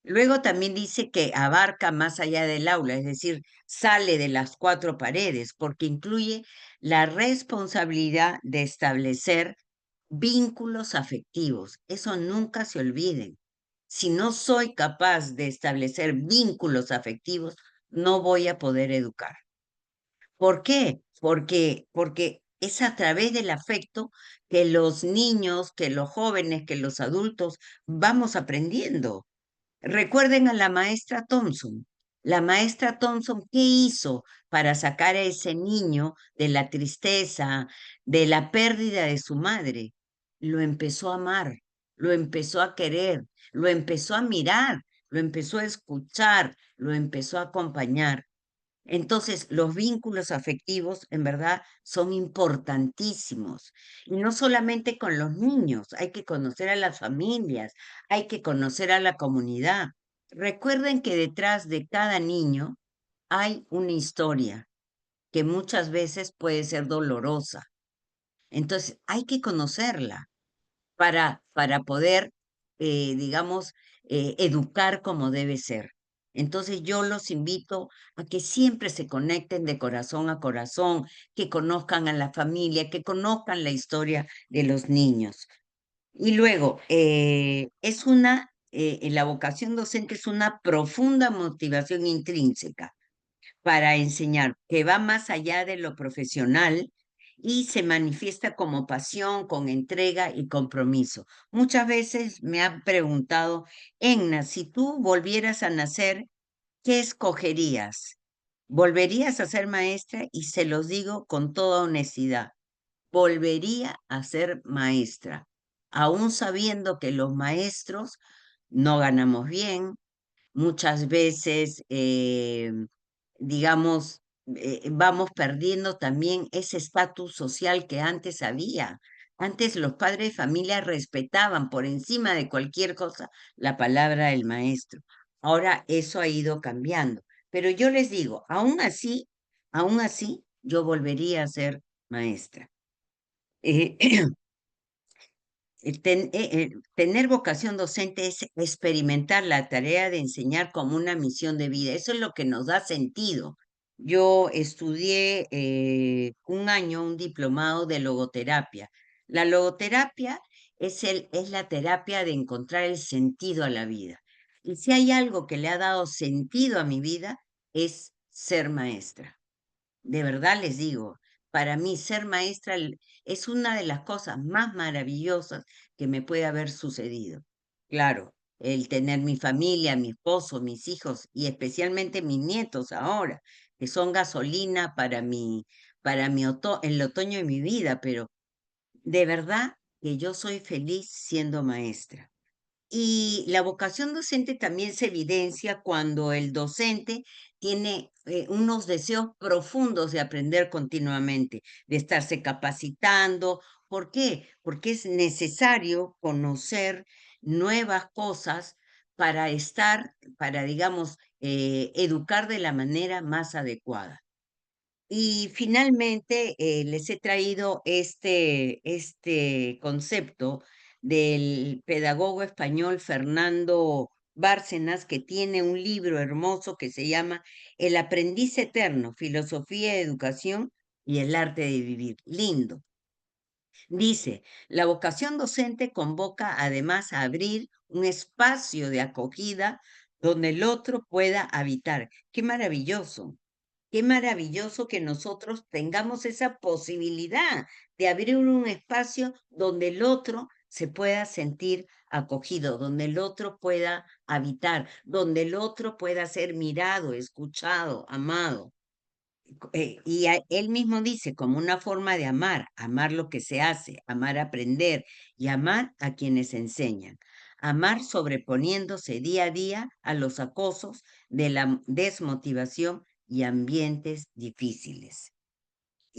Luego también dice que abarca más allá del aula, es decir, sale de las cuatro paredes, porque incluye la responsabilidad de establecer vínculos afectivos. Eso nunca se olviden. Si no soy capaz de establecer vínculos afectivos, no voy a poder educar. ¿Por qué? Porque es a través del afecto que los niños, que los jóvenes, que los adultos vamos aprendiendo. Recuerden a la maestra Thompson. La maestra Thompson, ¿qué hizo para sacar a ese niño de la tristeza, de la pérdida de su madre? Lo empezó a amar, lo empezó a querer, lo empezó a mirar, lo empezó a escuchar, lo empezó a acompañar. Entonces, los vínculos afectivos en verdad son importantísimos. Y no solamente con los niños, hay que conocer a las familias, hay que conocer a la comunidad. Recuerden que detrás de cada niño hay una historia que muchas veces puede ser dolorosa. Entonces, hay que conocerla para poder, digamos, educar como debe ser. Entonces yo los invito a que siempre se conecten de corazón a corazón, que conozcan a la familia, que conozcan la historia de los niños. Y luego, la vocación docente es una profunda motivación intrínseca para enseñar, que va más allá de lo profesional y se manifiesta como pasión, con entrega y compromiso. Muchas veces me han preguntado: Enna, si tú volvieras a nacer, ¿qué escogerías? ¿Volverías a ser maestra? Y se los digo con toda honestidad: volvería a ser maestra, aún sabiendo que los maestros no ganamos bien, muchas veces, digamos, vamos perdiendo también ese estatus social que antes había. Antes los padres de familia respetaban por encima de cualquier cosa la palabra del maestro. Ahora eso ha ido cambiando. Pero yo les digo, aún así, yo volvería a ser maestra. Eh, Tener vocación docente es experimentar la tarea de enseñar como una misión de vida. Eso es lo que nos da sentido. Yo estudié un año un diplomado de logoterapia. La logoterapia es la terapia de encontrar el sentido a la vida. Y si hay algo que le ha dado sentido a mi vida, es ser maestra. De verdad les digo, para mí ser maestra es una de las cosas más maravillosas que me puede haber sucedido. Claro, el tener mi familia, mi esposo, mis hijos y especialmente mis nietos ahora, que son gasolina el otoño de mi vida, pero de verdad que yo soy feliz siendo maestra. Y la vocación docente también se evidencia cuando el docente tiene unos deseos profundos de aprender continuamente, de estarse capacitando. ¿Por qué? Porque es necesario conocer nuevas cosas para, digamos, educar de la manera más adecuada. Y finalmente les he traído este concepto del pedagogo español Fernando Bárcenas, que tiene un libro hermoso que se llama El aprendiz eterno, filosofía, educación y el arte de vivir. Lindo. Dice, la vocación docente convoca además a abrir un espacio de acogida donde el otro pueda habitar. Qué maravilloso. Qué maravilloso que nosotros tengamos esa posibilidad de abrir un espacio donde el otro se pueda sentir acogido, donde el otro pueda habitar, donde el otro pueda ser mirado, escuchado, amado. Él mismo dice, como una forma de amar, amar lo que se hace, amar aprender y amar a quienes enseñan. Amar sobreponiéndose día a día a los acosos de la desmotivación y ambientes difíciles.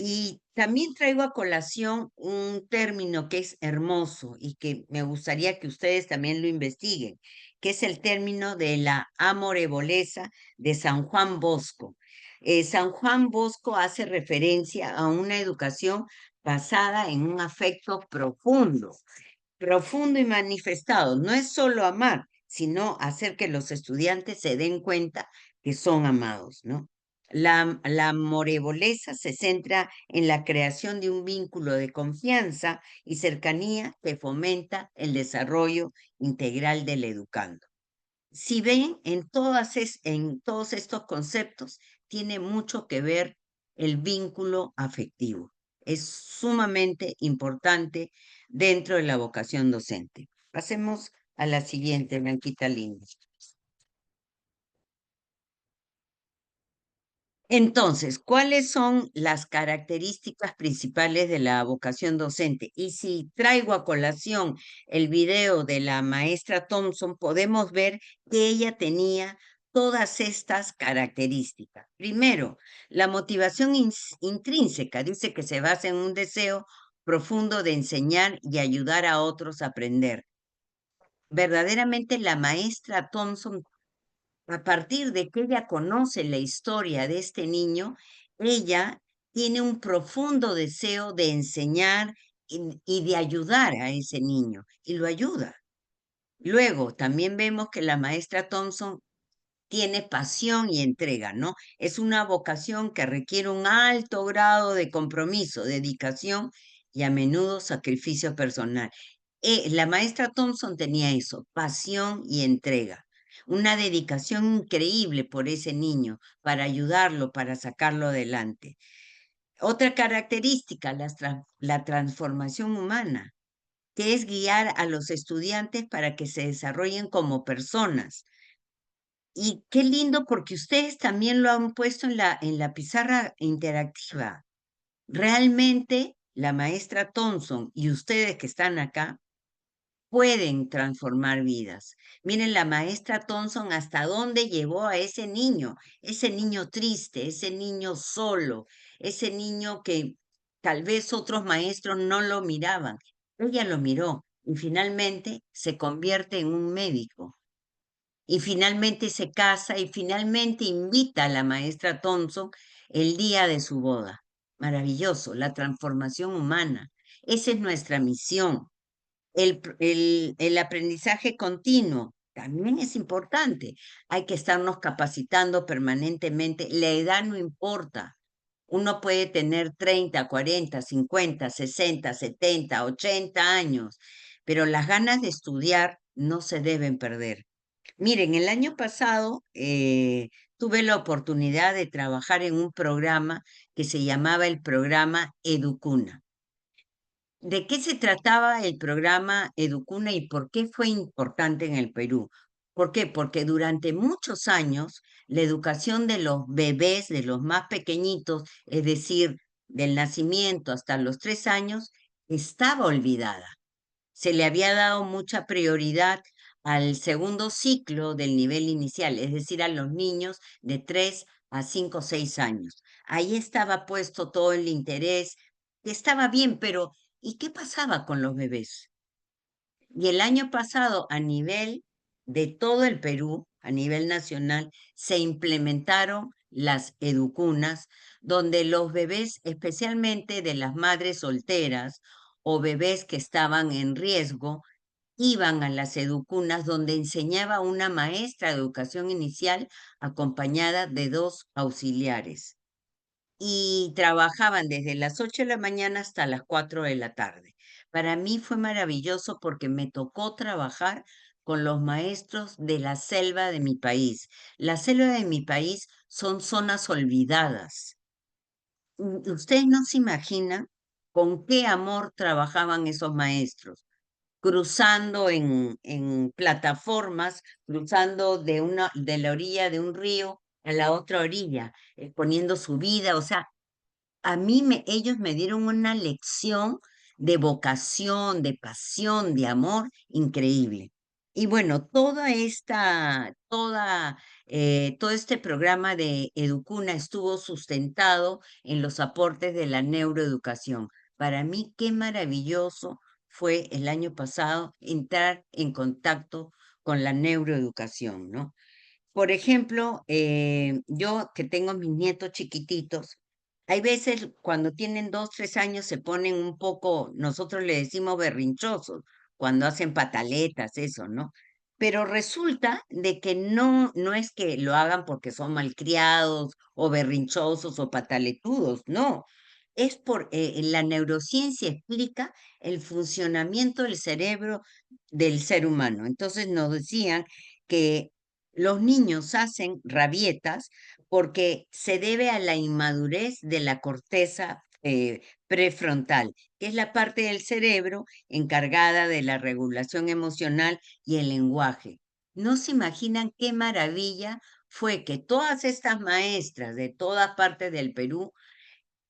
Y también traigo a colación un término que es hermoso y que me gustaría que ustedes también lo investiguen, que es el término de la amorevoleza de San Juan Bosco. San Juan Bosco hace referencia a una educación basada en un afecto profundo, profundo y manifestado. No es solo amar, sino hacer que los estudiantes se den cuenta que son amados, ¿no? La amorevoleza se centra en la creación de un vínculo de confianza y cercanía que fomenta el desarrollo integral del educando. Si ven, en todos estos conceptos tiene mucho que ver el vínculo afectivo. Es sumamente importante dentro de la vocación docente. Pasemos a la siguiente, Blanquita Linda. Entonces, ¿cuáles son las características principales de la vocación docente? Y si traigo a colación el video de la maestra Thompson, podemos ver que ella tenía todas estas características. Primero, la motivación intrínseca dice que se basa en un deseo profundo de enseñar y ayudar a otros a aprender. Verdaderamente la maestra Thompson, a partir de que ella conoce la historia de este niño, ella tiene un profundo deseo de enseñar y de ayudar a ese niño, y lo ayuda. Luego, también vemos que la maestra Thompson tiene pasión y entrega, ¿no? Es una vocación que requiere un alto grado de compromiso, dedicación y a menudo sacrificio personal. La maestra Thompson tenía eso, pasión y entrega, una dedicación increíble por ese niño, para ayudarlo, para sacarlo adelante. Otra característica, la transformación humana, que es guiar a los estudiantes para que se desarrollen como personas. Y qué lindo porque ustedes también lo han puesto en la pizarra interactiva. Realmente la maestra Thompson y ustedes que están acá pueden transformar vidas. Miren la maestra Thompson hasta dónde llevó a ese niño triste, ese niño solo, ese niño que tal vez otros maestros no lo miraban. Ella lo miró y finalmente se convierte en un médico. Y finalmente se casa y finalmente invita a la maestra Thompson el día de su boda. Maravilloso, la transformación humana. Esa es nuestra misión. El aprendizaje continuo también es importante. Hay que estarnos capacitando permanentemente. La edad no importa. Uno puede tener 30, 40, 50, 60, 70, 80 años, pero las ganas de estudiar no se deben perder. Miren, el año pasado tuve la oportunidad de trabajar en un programa que se llamaba el programa Educuna. ¿De qué se trataba el programa Educuna y por qué fue importante en el Perú? ¿Por qué? Porque durante muchos años la educación de los bebés, de los más pequeñitos, es decir, del nacimiento hasta los 3 años, estaba olvidada. Se le había dado mucha prioridad al segundo ciclo del nivel inicial, es decir, a los niños de 3 a 5 o 6 años. Ahí estaba puesto todo el interés, que estaba bien, pero ¿y qué pasaba con los bebés? Y el año pasado, a nivel de todo el Perú, a nivel nacional, se implementaron las educunas, donde los bebés, especialmente de las madres solteras o bebés que estaban en riesgo, iban a las educunas donde enseñaba una maestra de educación inicial acompañada de 2 auxiliares y trabajaban desde las 8 de la mañana hasta las 4 de la tarde. Para mí fue maravilloso porque me tocó trabajar con los maestros de la selva de mi país. La selva de mi país son zonas olvidadas. Ustedes no se imaginan con qué amor trabajaban esos maestros cruzando en plataformas, cruzando de la orilla de un río a la otra orilla, poniendo su vida, o sea, ellos me dieron una lección de vocación, de pasión, de amor increíble. Y bueno, todo este programa de Educuna estuvo sustentado en los aportes de la neuroeducación. Para mí, qué maravilloso fue el año pasado entrar en contacto con la neuroeducación, ¿no? Por ejemplo, yo que tengo mis nietos chiquititos, hay veces cuando tienen 2, 3 años se ponen un poco, nosotros le decimos berrinchosos, cuando hacen pataletas, eso, ¿no? Pero resulta de que no es que lo hagan porque son malcriados o berrinchosos o pataletudos, no. La neurociencia explica el funcionamiento del cerebro del ser humano. Entonces nos decían que los niños hacen rabietas porque se debe a la inmadurez de la corteza prefrontal, que es la parte del cerebro encargada de la regulación emocional y el lenguaje. No se imaginan qué maravilla fue que todas estas maestras de todas partes del Perú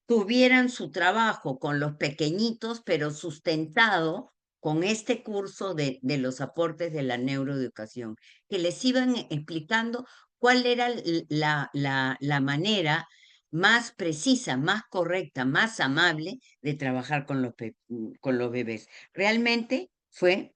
tuvieran su trabajo con los pequeñitos, pero sustentado con este curso de los aportes de la neuroeducación, que les iban explicando cuál era la manera más precisa, más correcta, más amable de trabajar con los bebés. Realmente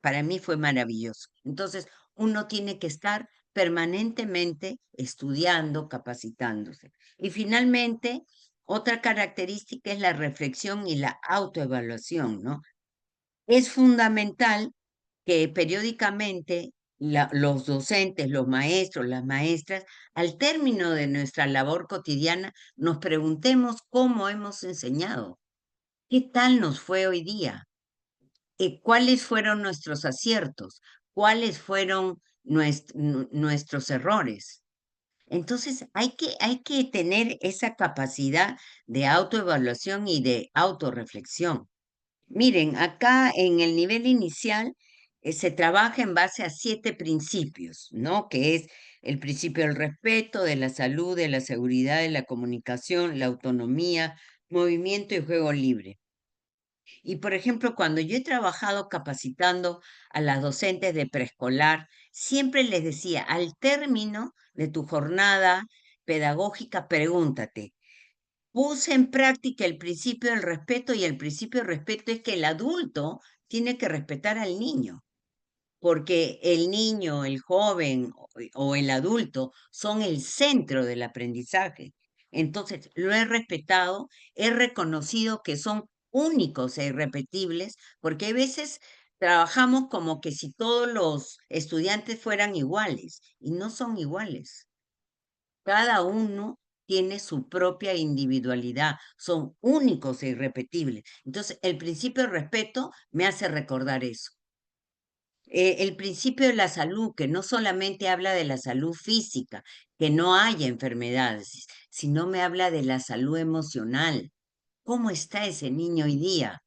para mí fue maravilloso. Entonces, uno tiene que estar permanentemente estudiando, capacitándose. Y finalmente, otra característica es la reflexión y la autoevaluación, ¿no? Es fundamental que periódicamente los docentes, los maestros, las maestras, al término de nuestra labor cotidiana, nos preguntemos cómo hemos enseñado, qué tal nos fue hoy día, cuáles fueron nuestros aciertos, cuáles fueron nuestros errores. Entonces, hay que tener esa capacidad de autoevaluación y de autorreflexión. Miren, acá en el nivel inicial se trabaja en base a 7 principios, ¿no? Que es el principio del respeto, de la salud, de la seguridad, de la comunicación, la autonomía, movimiento y juego libre. Y por ejemplo, cuando yo he trabajado capacitando a las docentes de preescolar, siempre les decía, al término de tu jornada pedagógica, pregúntate, ¿puse en práctica el principio del respeto? Y el principio del respeto es que el adulto tiene que respetar al niño, porque el niño, el joven o el adulto son el centro del aprendizaje. Entonces, lo he respetado, he reconocido que son únicos e irrepetibles, porque a veces trabajamos como que si todos los estudiantes fueran iguales, y no son iguales. Cada uno tiene su propia individualidad, son únicos e irrepetibles. Entonces, el principio de respeto me hace recordar eso. El principio de la salud, que no solamente habla de la salud física, que no haya enfermedades, sino me habla de la salud emocional. ¿Cómo está ese niño hoy día?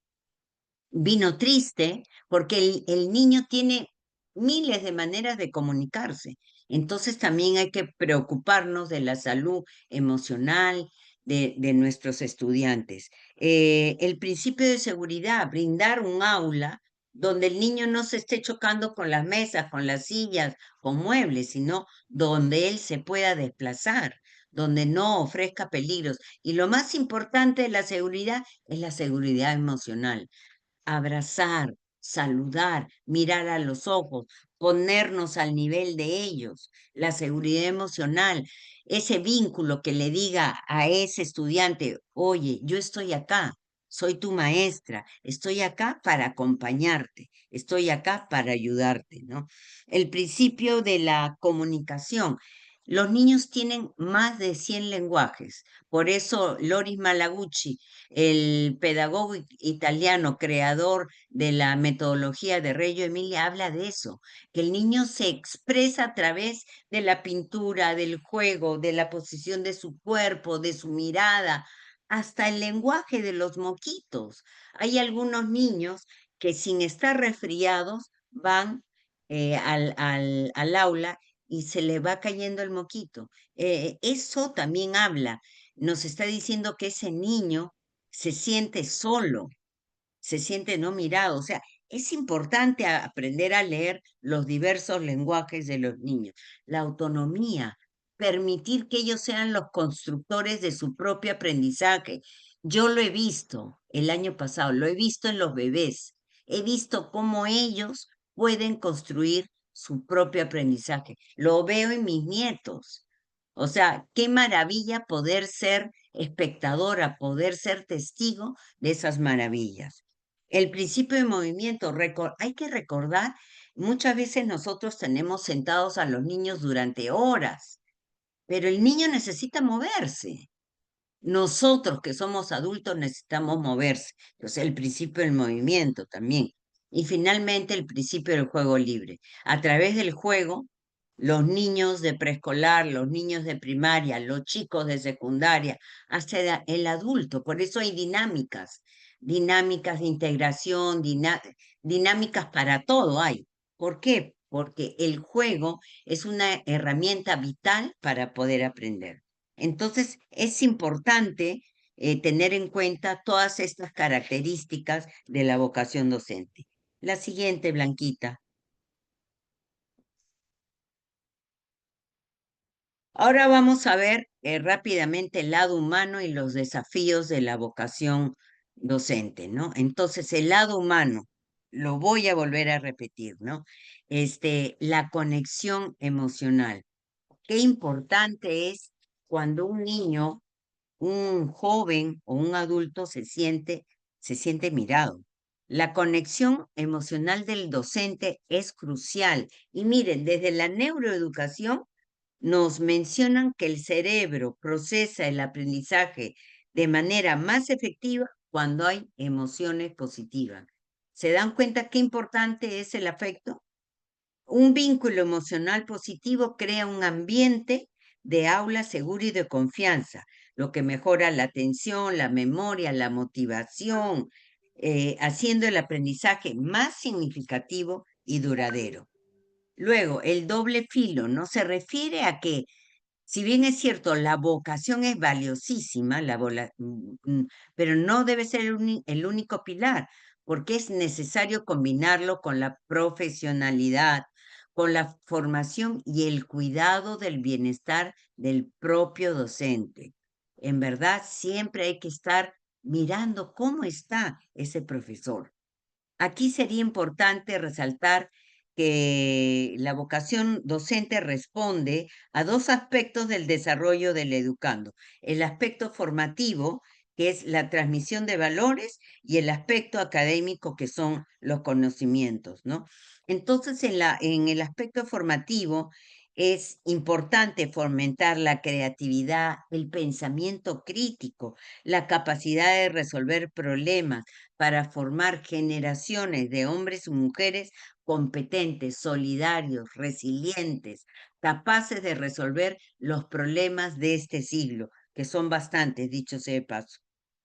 Vino triste porque el niño tiene miles de maneras de comunicarse. Entonces también hay que preocuparnos de la salud emocional de nuestros estudiantes. El principio de seguridad, brindar un aula donde el niño no se esté chocando con las mesas, con las sillas, con muebles, sino donde él se pueda desplazar, donde no ofrezca peligros. Y lo más importante de la seguridad es la seguridad emocional. Abrazar, saludar, mirar a los ojos, ponernos al nivel de ellos, la seguridad emocional, ese vínculo que le diga a ese estudiante, oye, yo estoy acá, soy tu maestra, estoy acá para acompañarte, estoy acá para ayudarte, ¿no? El principio de la comunicación. Los niños tienen más de 100 lenguajes. Por eso Loris Malaguchi, el pedagogo italiano, creador de la metodología de Reggio Emilia, habla de eso, que el niño se expresa a través de la pintura, del juego, de la posición de su cuerpo, de su mirada, hasta el lenguaje de los moquitos. Hay algunos niños que sin estar resfriados van al aula y se le va cayendo el moquito. Eso también habla, nos está diciendo que ese niño se siente solo, se siente no mirado. O sea, es importante aprender a leer los diversos lenguajes de los niños. La autonomía, permitir que ellos sean los constructores de su propio aprendizaje. Yo lo he visto el año pasado, lo he visto en los bebés. He visto cómo ellos pueden construir su propio aprendizaje. Lo veo en mis nietos. O sea, qué maravilla poder ser espectadora, poder ser testigo de esas maravillas. El principio de movimiento, hay que recordar, muchas veces nosotros tenemos sentados a los niños durante horas, pero el niño necesita moverse. Nosotros que somos adultos necesitamos moverse. Entonces, el principio del movimiento también. Y finalmente, el principio del juego libre. A través del juego, los niños de preescolar, los niños de primaria, los chicos de secundaria, hasta el adulto. Por eso hay dinámicas, dinámicas de integración, dinámicas para todo hay. ¿Por qué? Porque el juego es una herramienta vital para poder aprender. Entonces, es importante tener en cuenta todas estas características de la vocación docente. La siguiente, Blanquita. Ahora vamos a ver rápidamente el lado humano y los desafíos de la vocación docente, ¿no? Entonces, el lado humano, lo voy a volver a repetir, ¿no? La conexión emocional. Qué importante es cuando un niño, un joven o un adulto se siente mirado. La conexión emocional del docente es crucial. Y miren, desde la neuroeducación nos mencionan que el cerebro procesa el aprendizaje de manera más efectiva cuando hay emociones positivas. ¿Se dan cuenta qué importante es el afecto? Un vínculo emocional positivo crea un ambiente de aula seguro y de confianza, lo que mejora la atención, la memoria, la motivación, haciendo el aprendizaje más significativo y duradero. Luego, el doble filo no se refiere a que, si bien es cierto, la vocación es valiosísima, pero no debe ser el único pilar, porque es necesario combinarlo con la profesionalidad, con la formación y el cuidado del bienestar del propio docente. En verdad, siempre hay que estar mirando cómo está ese profesor. Aquí sería importante resaltar que la vocación docente responde a dos aspectos del desarrollo del educando. El aspecto formativo, que es la transmisión de valores, y el aspecto académico, que son los conocimientos, ¿no? Entonces, en el aspecto formativo, es importante fomentar la creatividad, el pensamiento crítico, la capacidad de resolver problemas para formar generaciones de hombres y mujeres competentes, solidarios, resilientes, capaces de resolver los problemas de este siglo, que son bastantes, dicho sea de paso.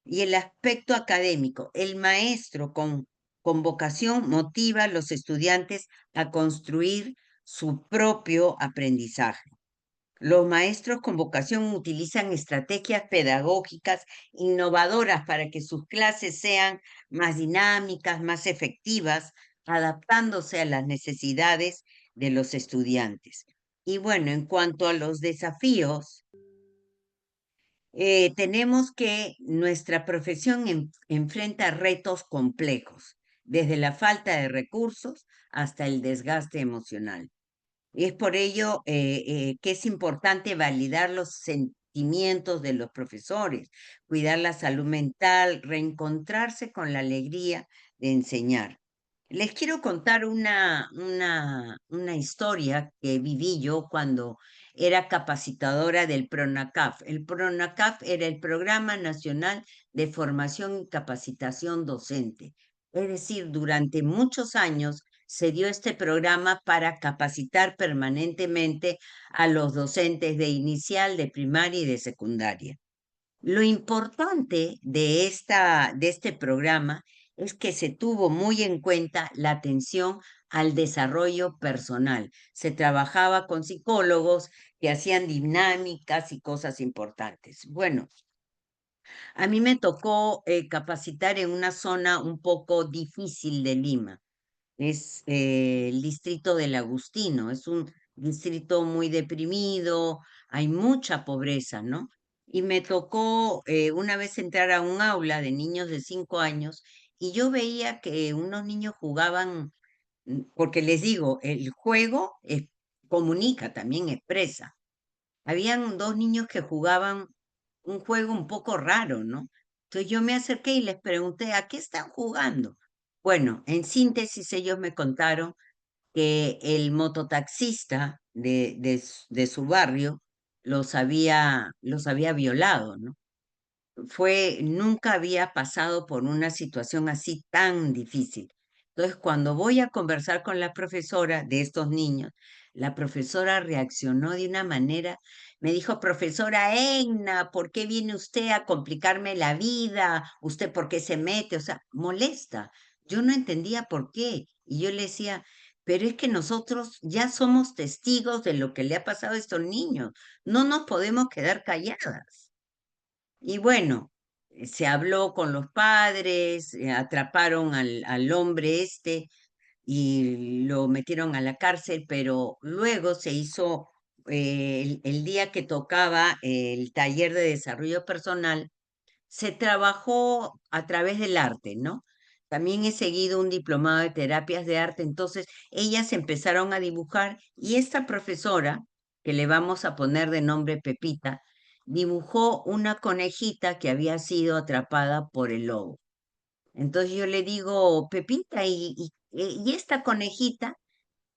Y el aspecto académico, el maestro con vocación motiva a los estudiantes a construir su propio aprendizaje. Los maestros con vocación utilizan estrategias pedagógicas innovadoras para que sus clases sean más dinámicas, más efectivas, adaptándose a las necesidades de los estudiantes. Y bueno, en cuanto a los desafíos, tenemos que nuestra profesión enfrenta retos complejos, desde la falta de recursos hasta el desgaste emocional. Es por ello que es importante validar los sentimientos de los profesores, cuidar la salud mental, reencontrarse con la alegría de enseñar. Les quiero contar una historia que viví yo cuando era capacitadora del PRONACAF. El PRONACAF era el Programa Nacional de Formación y Capacitación Docente. Es decir, durante muchos años se dio este programa para capacitar permanentemente a los docentes de inicial, de primaria y de secundaria. Lo importante de este programa es que se tuvo muy en cuenta la atención al desarrollo personal. Se trabajaba con psicólogos que hacían dinámicas y cosas importantes. Bueno, a mí me tocó capacitar en una zona un poco difícil de Lima. Es el distrito del Agustino, es un distrito muy deprimido, hay mucha pobreza, ¿no? Y me tocó una vez entrar a un aula de niños de 5 años y yo veía que unos niños jugaban, porque les digo, el juego comunica, también expresa. Habían dos niños que jugaban un juego un poco raro, ¿no? Entonces yo me acerqué y les pregunté, ¿a qué están jugando? Bueno, en síntesis ellos me contaron que el mototaxista de su barrio los había violado, ¿no? Nunca había pasado por una situación así tan difícil. Entonces, cuando voy a conversar con la profesora de estos niños, la profesora reaccionó de una manera, me dijo, profesora Egna, ¿por qué viene usted a complicarme la vida? ¿Usted por qué se mete? O sea, molesta. Yo no entendía por qué. Y yo le decía, pero es que nosotros ya somos testigos de lo que le ha pasado a estos niños. No nos podemos quedar calladas. Y bueno, se habló con los padres, atraparon al hombre este y lo metieron a la cárcel, pero luego se hizo el día que tocaba el taller de desarrollo personal, se trabajó a través del arte, ¿no? También he seguido un diplomado de terapias de arte, entonces ellas empezaron a dibujar y esta profesora, que le vamos a poner de nombre Pepita, dibujó una conejita que había sido atrapada por el lobo. Entonces yo le digo, Pepita, ¿y esta conejita?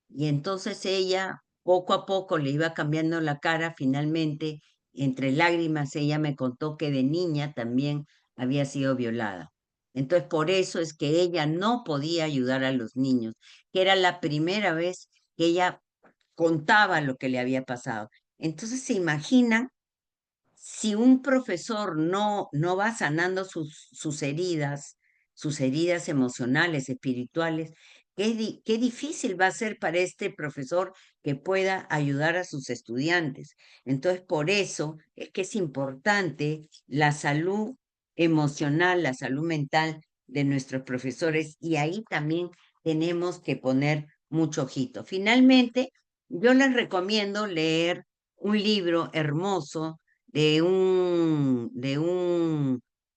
Y entonces ella, poco a poco, le iba cambiando la cara. Finalmente, entre lágrimas, ella me contó que de niña también había sido violada. Entonces, por eso es que ella no podía ayudar a los niños, que era la primera vez que ella contaba lo que le había pasado. Entonces, se imaginan si un profesor no va sanando sus heridas emocionales, espirituales, qué difícil va a ser para este profesor que pueda ayudar a sus estudiantes. Entonces, por eso es que es importante la salud emocional, la salud mental de nuestros profesores y ahí también tenemos que poner mucho ojito. Finalmente, yo les recomiendo leer un libro hermoso de un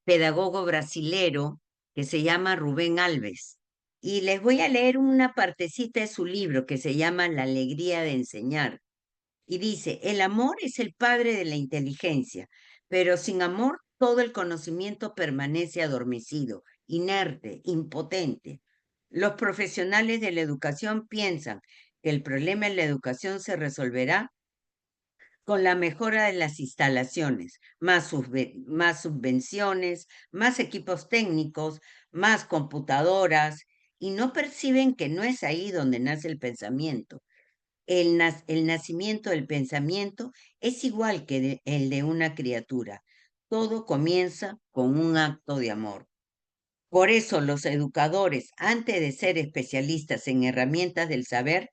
pedagogo brasilero que se llama Rubén Alves. Y les voy a leer una partecita de su libro que se llama La alegría de enseñar. Y dice, el amor es el padre de la inteligencia, pero sin amor todo el conocimiento permanece adormecido, inerte, impotente. Los profesionales de la educación piensan que el problema en la educación se resolverá con la mejora de las instalaciones, más subvenciones, más equipos técnicos, más computadoras, y no perciben que no es ahí donde nace el pensamiento. El nacimiento del pensamiento es igual que el de una criatura. Todo comienza con un acto de amor. Por eso los educadores, antes de ser especialistas en herramientas del saber,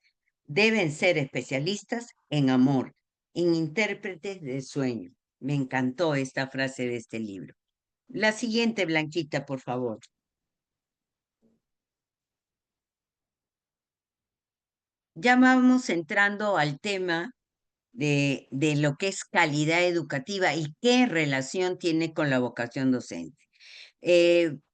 deben ser especialistas en amor, en intérpretes del sueño. Me encantó esta frase de este libro. La siguiente, Blanquita, por favor. Ya vamos entrando al tema de lo que es calidad educativa y qué relación tiene con la vocación docente.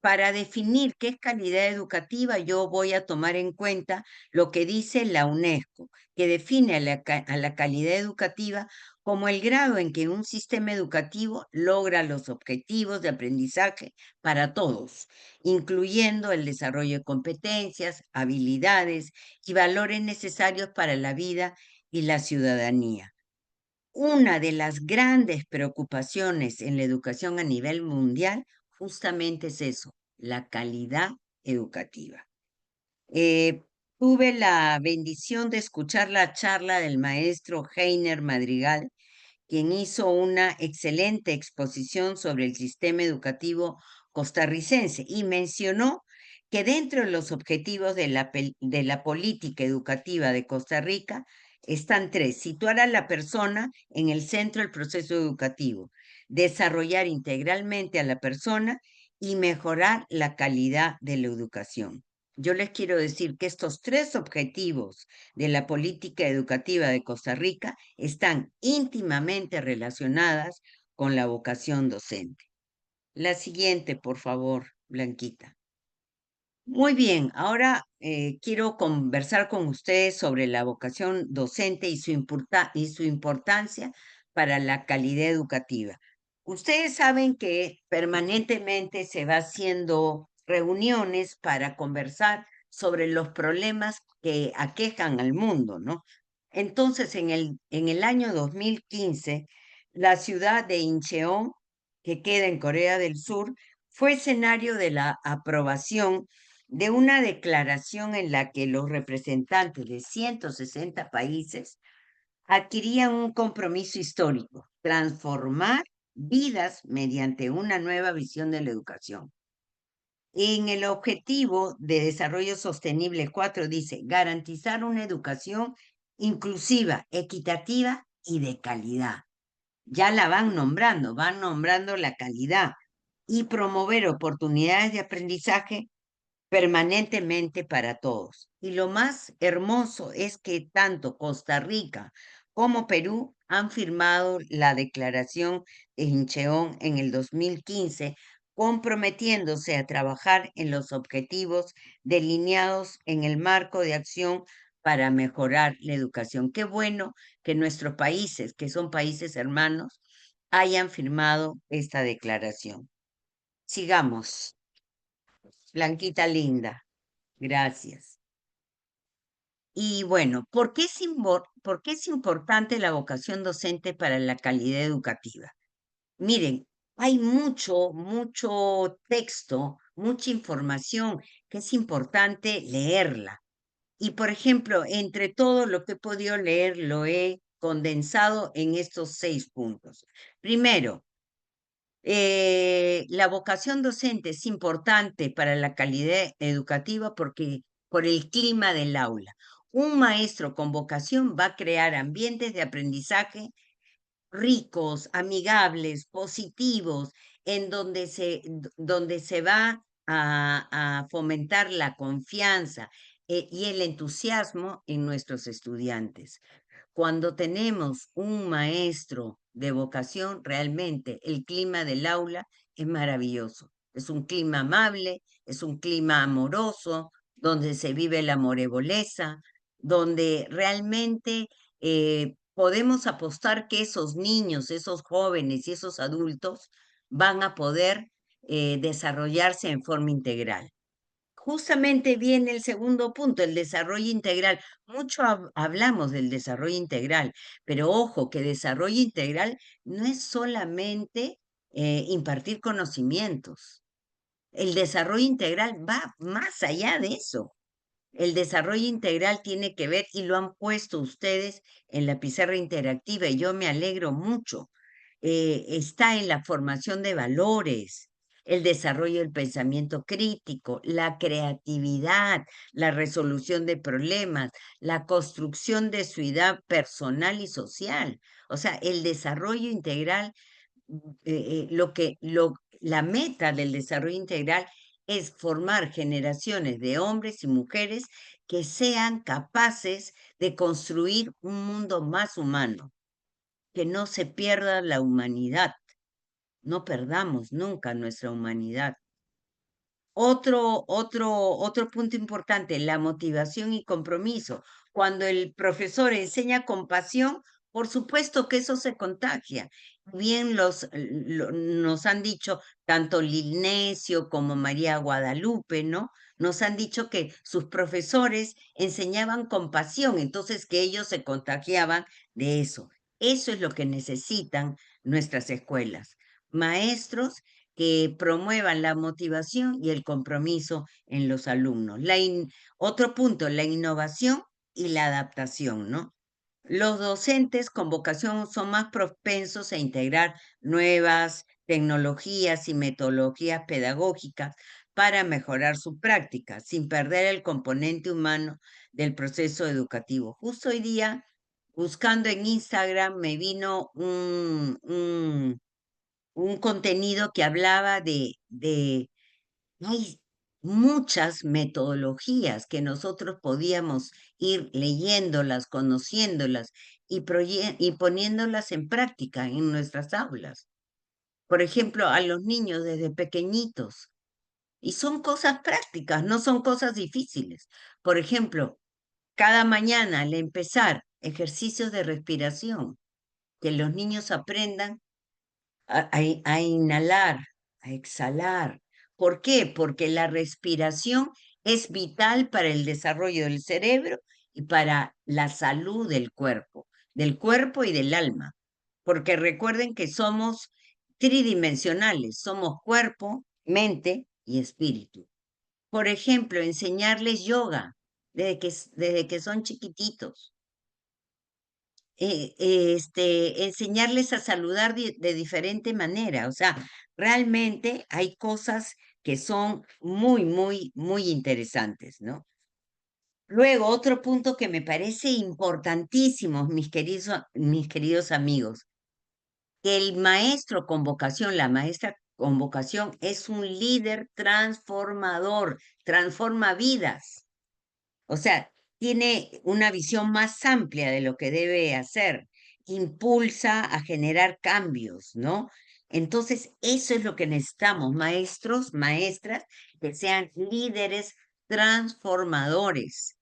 Para definir qué es calidad educativa, yo voy a tomar en cuenta lo que dice la UNESCO, que define a la calidad educativa como el grado en que un sistema educativo logra los objetivos de aprendizaje para todos, incluyendo el desarrollo de competencias, habilidades y valores necesarios para la vida y la ciudadanía. Una de las grandes preocupaciones en la educación a nivel mundial justamente es eso, la calidad educativa. Tuve la bendición de escuchar la charla del maestro Heiner Madrigal, quien hizo una excelente exposición sobre el sistema educativo costarricense y mencionó que dentro de los objetivos de la política educativa de Costa Rica están tres: situar a la persona en el centro del proceso educativo, desarrollar integralmente a la persona y mejorar la calidad de la educación. Yo les quiero decir que estos tres objetivos de la política educativa de Costa Rica están íntimamente relacionadas con la vocación docente. La siguiente, por favor, Blanquita. Muy bien, ahora quiero conversar con ustedes sobre la vocación docente y su importancia para la calidad educativa. Ustedes saben que permanentemente se va haciendo reuniones para conversar sobre los problemas que aquejan al mundo, ¿no? Entonces, en el año 2015, la ciudad de Incheon, que queda en Corea del Sur, fue escenario de la aprobación de una declaración en la que los representantes de 160 países adquirían un compromiso histórico: transformar vidas mediante una nueva visión de la educación. En el objetivo de desarrollo sostenible 4 dice: garantizar una educación inclusiva, equitativa y de calidad. Ya la van nombrando la calidad, y promover oportunidades de aprendizaje permanentemente para todos. Y lo más hermoso es que tanto Costa Rica como Perú han firmado la declaración de Incheon en el 2015, comprometiéndose a trabajar en los objetivos delineados en el marco de acción para mejorar la educación. Qué bueno que nuestros países, que son países hermanos, hayan firmado esta declaración. Sigamos. Blanquita linda. Gracias. Y bueno, por qué es importante la vocación docente para la calidad educativa? Miren, hay mucho texto, mucha información que es importante leerla. Y por ejemplo, entre todo lo que he podido leer, lo he condensado en estos 6 puntos. Primero, la vocación docente es importante para la calidad educativa porque por el clima del aula. Un maestro con vocación va a crear ambientes de aprendizaje ricos, amigables, positivos, en donde se va a fomentar la confianza y el entusiasmo en nuestros estudiantes. Cuando tenemos un maestro de vocación, realmente el clima del aula es maravilloso. Es un clima amable, es un clima amoroso, donde se vive la amorevoleza, donde realmente podemos apostar que esos niños, esos jóvenes y esos adultos van a poder desarrollarse en forma integral. justamente viene el segundo punto, el desarrollo integral. Mucho hablamos del desarrollo integral, pero ojo, que desarrollo integral no es solamente impartir conocimientos. El desarrollo integral va más allá de eso. El desarrollo integral tiene que ver, y lo han puesto ustedes en la pizarra interactiva, y yo me alegro mucho. Está en la formación de valores, el desarrollo del pensamiento crítico, la creatividad, la resolución de problemas, la construcción de su idea personal y social. O sea, el desarrollo integral, la meta del desarrollo integral es formar generaciones de hombres y mujeres que sean capaces de construir un mundo más humano, que no se pierda la humanidad, no perdamos nunca nuestra humanidad. Otro punto importante, la motivación y compromiso. Cuando el profesor enseña con pasión, por supuesto que eso se contagia. Bien nos han dicho tanto Lilnesio como María Guadalupe, ¿no? Nos han dicho que sus profesores enseñaban con pasión, entonces que ellos se contagiaban de eso. Eso es lo que necesitan nuestras escuelas. Maestros que promuevan la motivación y el compromiso en los alumnos. Otro punto, la innovación y la adaptación, ¿no? Los docentes con vocación son más propensos a integrar nuevas tecnologías y metodologías pedagógicas para mejorar su práctica, sin perder el componente humano del proceso educativo. Justo hoy día, buscando en Instagram, me vino un contenido que hablaba hay muchas metodologías que nosotros podíamos ir leyéndolas, conociéndolas y poniéndolas en práctica en nuestras aulas. Por ejemplo, a los niños desde pequeñitos. Y son cosas prácticas, no son cosas difíciles. Por ejemplo, cada mañana al empezar ejercicios de respiración, que los niños aprendan a inhalar, a exhalar. ¿Por qué? Porque la respiración es vital para el desarrollo del cerebro y para la salud del cuerpo y del alma. Porque recuerden que somos tridimensionales, somos cuerpo, mente y espíritu. Por ejemplo, enseñarles yoga desde que son chiquititos, enseñarles a saludar de diferente manera. O sea, realmente hay cosas que son muy, muy, muy interesantes, ¿no? Luego, otro punto que me parece importantísimo, mis queridos amigos, que el maestro con vocación, la maestra con vocación es un líder transformador, transforma vidas. O sea, tiene una visión más amplia de lo que debe hacer, impulsa a generar cambios, ¿no? Entonces, eso es lo que necesitamos, maestros, maestras, que sean líderes transformadores.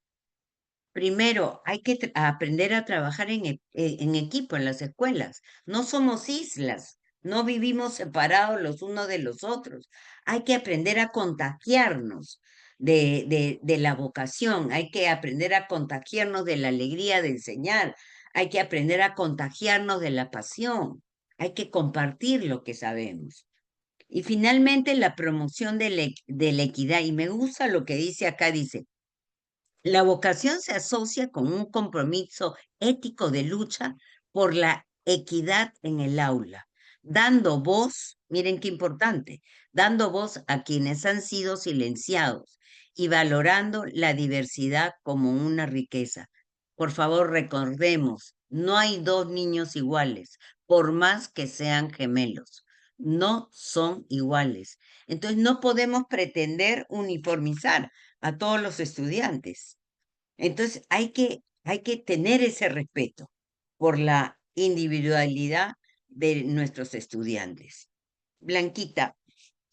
Primero, hay que aprender a trabajar en equipo en las escuelas. No somos islas, no vivimos separados los unos de los otros. Hay que aprender a contagiarnos de la vocación, hay que aprender a contagiarnos de la alegría de enseñar, hay que aprender a contagiarnos de la pasión, hay que compartir lo que sabemos. Y finalmente, la promoción de la equidad. Y me gusta lo que dice acá, dice. La vocación se asocia con un compromiso ético de lucha por la equidad en el aula, dando voz, miren qué importante, dando voz a quienes han sido silenciados y valorando la diversidad como una riqueza. Por favor, recordemos, no hay dos niños iguales, por más que sean gemelos. No son iguales. Entonces, no podemos pretender uniformizar a todos los estudiantes. Entonces hay que tener ese respeto por la individualidad de nuestros estudiantes. Blanquita,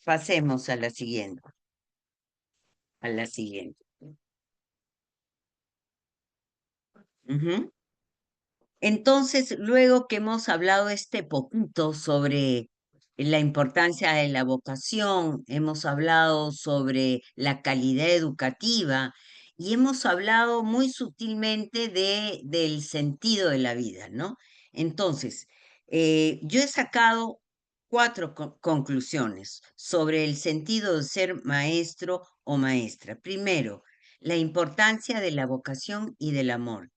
pasemos a la siguiente. A la siguiente. Ujú. Entonces, luego que hemos hablado este poquito sobre la importancia de la vocación, hemos hablado sobre la calidad educativa y hemos hablado muy sutilmente del sentido de la vida, ¿no? Entonces, yo he sacado 4 conclusiones sobre el sentido de ser maestro o maestra. Primero, la importancia de la vocación y del amor.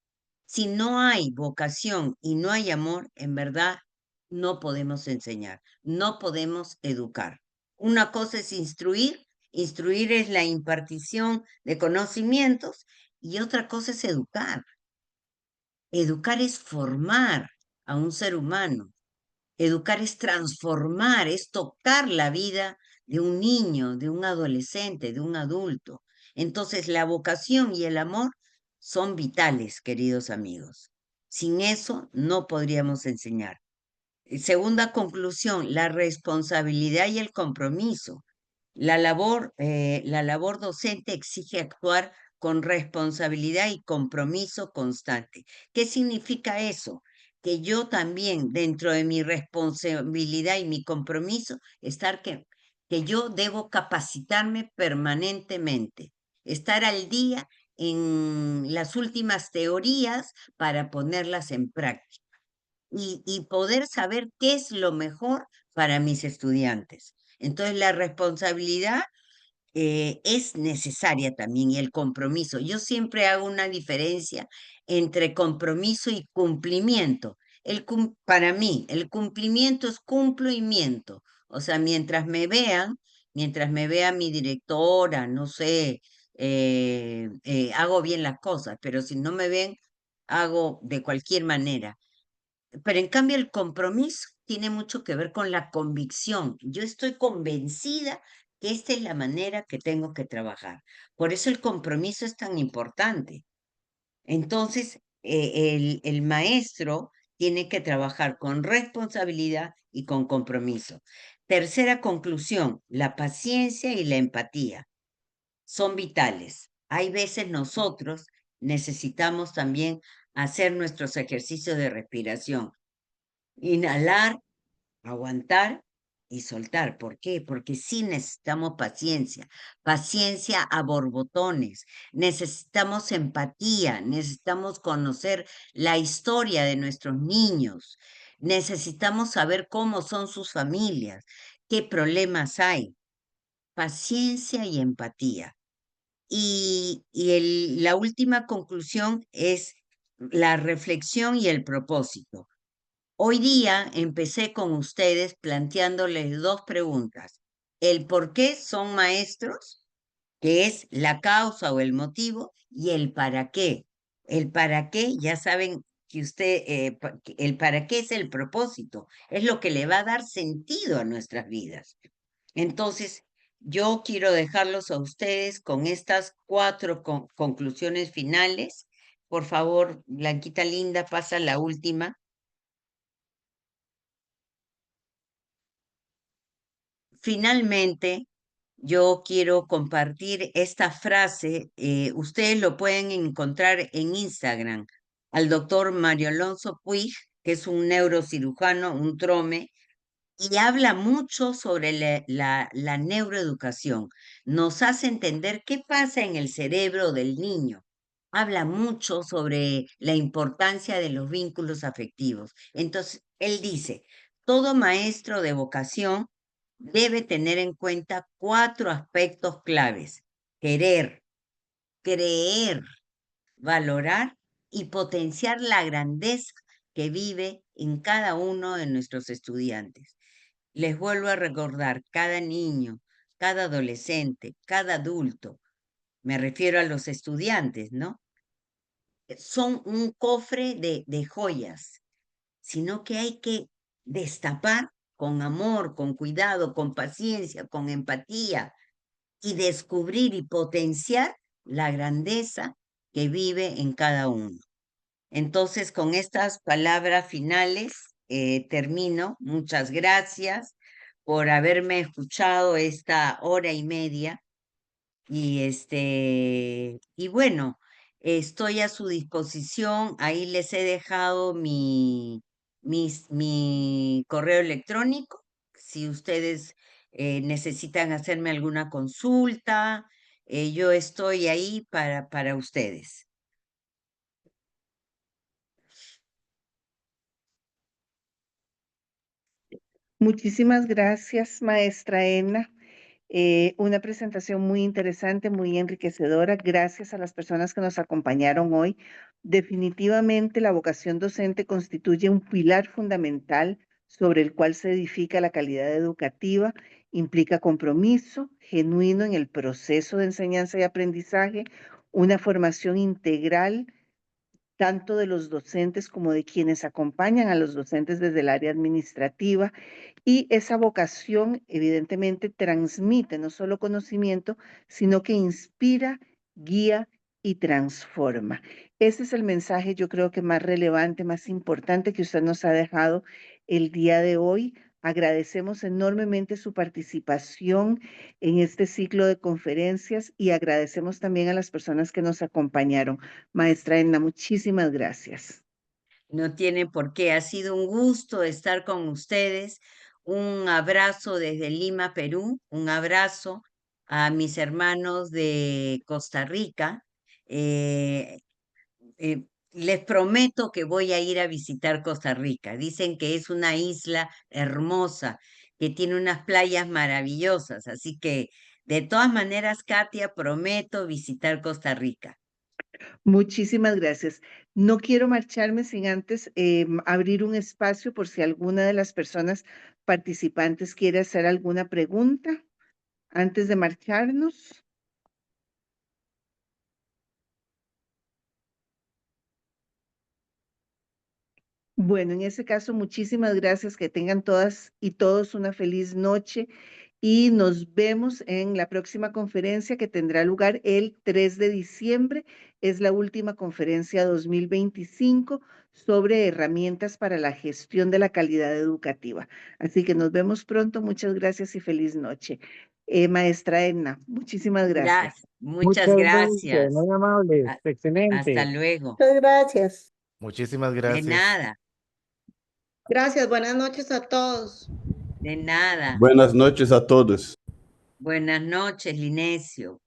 Si no hay vocación y no hay amor, en verdad no podemos enseñar, no podemos educar. Una cosa es instruir, instruir es la impartición de conocimientos y otra cosa es educar. Educar es formar a un ser humano. Educar es transformar, es tocar la vida de un niño, de un adolescente, de un adulto. Entonces, la vocación y el amor son vitales, queridos amigos. Sin eso no podríamos enseñar. Segunda conclusión, la responsabilidad y el compromiso. La labor docente exige actuar con responsabilidad y compromiso constante. ¿Qué significa eso? Que yo también, dentro de mi responsabilidad y mi compromiso, que yo debo capacitarme permanentemente, estar al día en las últimas teorías para ponerlas en práctica y poder saber qué es lo mejor para mis estudiantes. Entonces, la responsabilidad es necesaria también y el compromiso. Yo siempre hago una diferencia entre compromiso y cumplimiento. Para mí, el cumplimiento es cumplo y miento. O sea, mientras me vea mi directora, no sé, hago bien las cosas, pero si no me ven, hago de cualquier manera. Pero en cambio el compromiso tiene mucho que ver con la convicción. Yo estoy convencida que esta es la manera que tengo que trabajar. Por eso el compromiso es tan importante. Entonces, el maestro tiene que trabajar con responsabilidad y con compromiso. Tercera conclusión, la paciencia y la empatía son vitales. Hay veces nosotros necesitamos también hacer nuestros ejercicios de respiración. Inhalar, aguantar y soltar. ¿Por qué? Porque sí necesitamos paciencia, paciencia a borbotones, necesitamos empatía, necesitamos conocer la historia de nuestros niños, necesitamos saber cómo son sus familias, qué problemas hay. Paciencia y empatía. La última conclusión es la reflexión y el propósito. Hoy día empecé con ustedes planteándoles 2 preguntas. El por qué son maestros, que es la causa o el motivo, y el para qué. El para qué, ya saben que el para qué es el propósito, es lo que le va a dar sentido a nuestras vidas. Entonces, yo quiero dejarlos a ustedes con estas 4 conclusiones finales. Por favor, Blanquita linda, pasa la última. Finalmente, yo quiero compartir esta frase, ustedes lo pueden encontrar en Instagram, al doctor Mario Alonso Puig, que es un neurocirujano, un trome, y habla mucho sobre la neuroeducación. Nos hace entender qué pasa en el cerebro del niño. Habla mucho sobre la importancia de los vínculos afectivos. Entonces, él dice, todo maestro de vocación debe tener en cuenta 4 aspectos claves: querer, creer, valorar y potenciar la grandeza que vive en cada uno de nuestros estudiantes. Les vuelvo a recordar, cada niño, cada adolescente, cada adulto, me refiero a los estudiantes, ¿no? Son un cofre de joyas, sino que hay que destapar con amor, con cuidado, con paciencia, con empatía y descubrir y potenciar la grandeza que vive en cada uno. Entonces, con estas palabras finales, termino. Muchas gracias por haberme escuchado esta hora y media. Y bueno, estoy a su disposición. Ahí les he dejado mi correo electrónico. si ustedes necesitan hacerme alguna consulta, yo estoy ahí para ustedes. Muchísimas gracias, maestra Edna. Una presentación muy interesante, muy enriquecedora. Gracias a las personas que nos acompañaron hoy. Definitivamente la vocación docente constituye un pilar fundamental sobre el cual se edifica la calidad educativa, implica compromiso genuino en el proceso de enseñanza y aprendizaje, una formación integral tanto de los docentes como de quienes acompañan a los docentes desde el área administrativa, y esa vocación evidentemente transmite no solo conocimiento, sino que inspira, guía y transforma. Ese es el mensaje, yo creo que más relevante, más importante que usted nos ha dejado el día de hoy. Agradecemos enormemente su participación en este ciclo de conferencias y agradecemos también a las personas que nos acompañaron. Maestra Edna, muchísimas gracias. No tiene por qué, ha sido un gusto estar con ustedes. Un abrazo desde Lima, Perú, un abrazo a mis hermanos de Costa Rica. Les prometo que voy a ir a visitar Costa Rica. Dicen que es una isla hermosa, que tiene unas playas maravillosas, así que de todas maneras, Katia, prometo visitar Costa Rica. Muchísimas gracias. No quiero marcharme sin antes abrir un espacio por si alguna de las personas participantes quiere hacer alguna pregunta antes de marcharnos. Bueno, en ese caso, muchísimas gracias. Que tengan todas y todos una feliz noche y nos vemos en la próxima conferencia que tendrá lugar el 3 de diciembre. Es la última conferencia 2025 sobre herramientas para la gestión de la calidad educativa. Así que nos vemos pronto. Muchas gracias y feliz noche. Maestra Edna, muchísimas gracias. Muchas gracias. Muy amables, Hasta excelente. luego. Muchas gracias. Muchísimas De gracias. nada, Gracias, buenas noches a todos. de nada. Buenas noches a todos. Buenas noches, Linesio.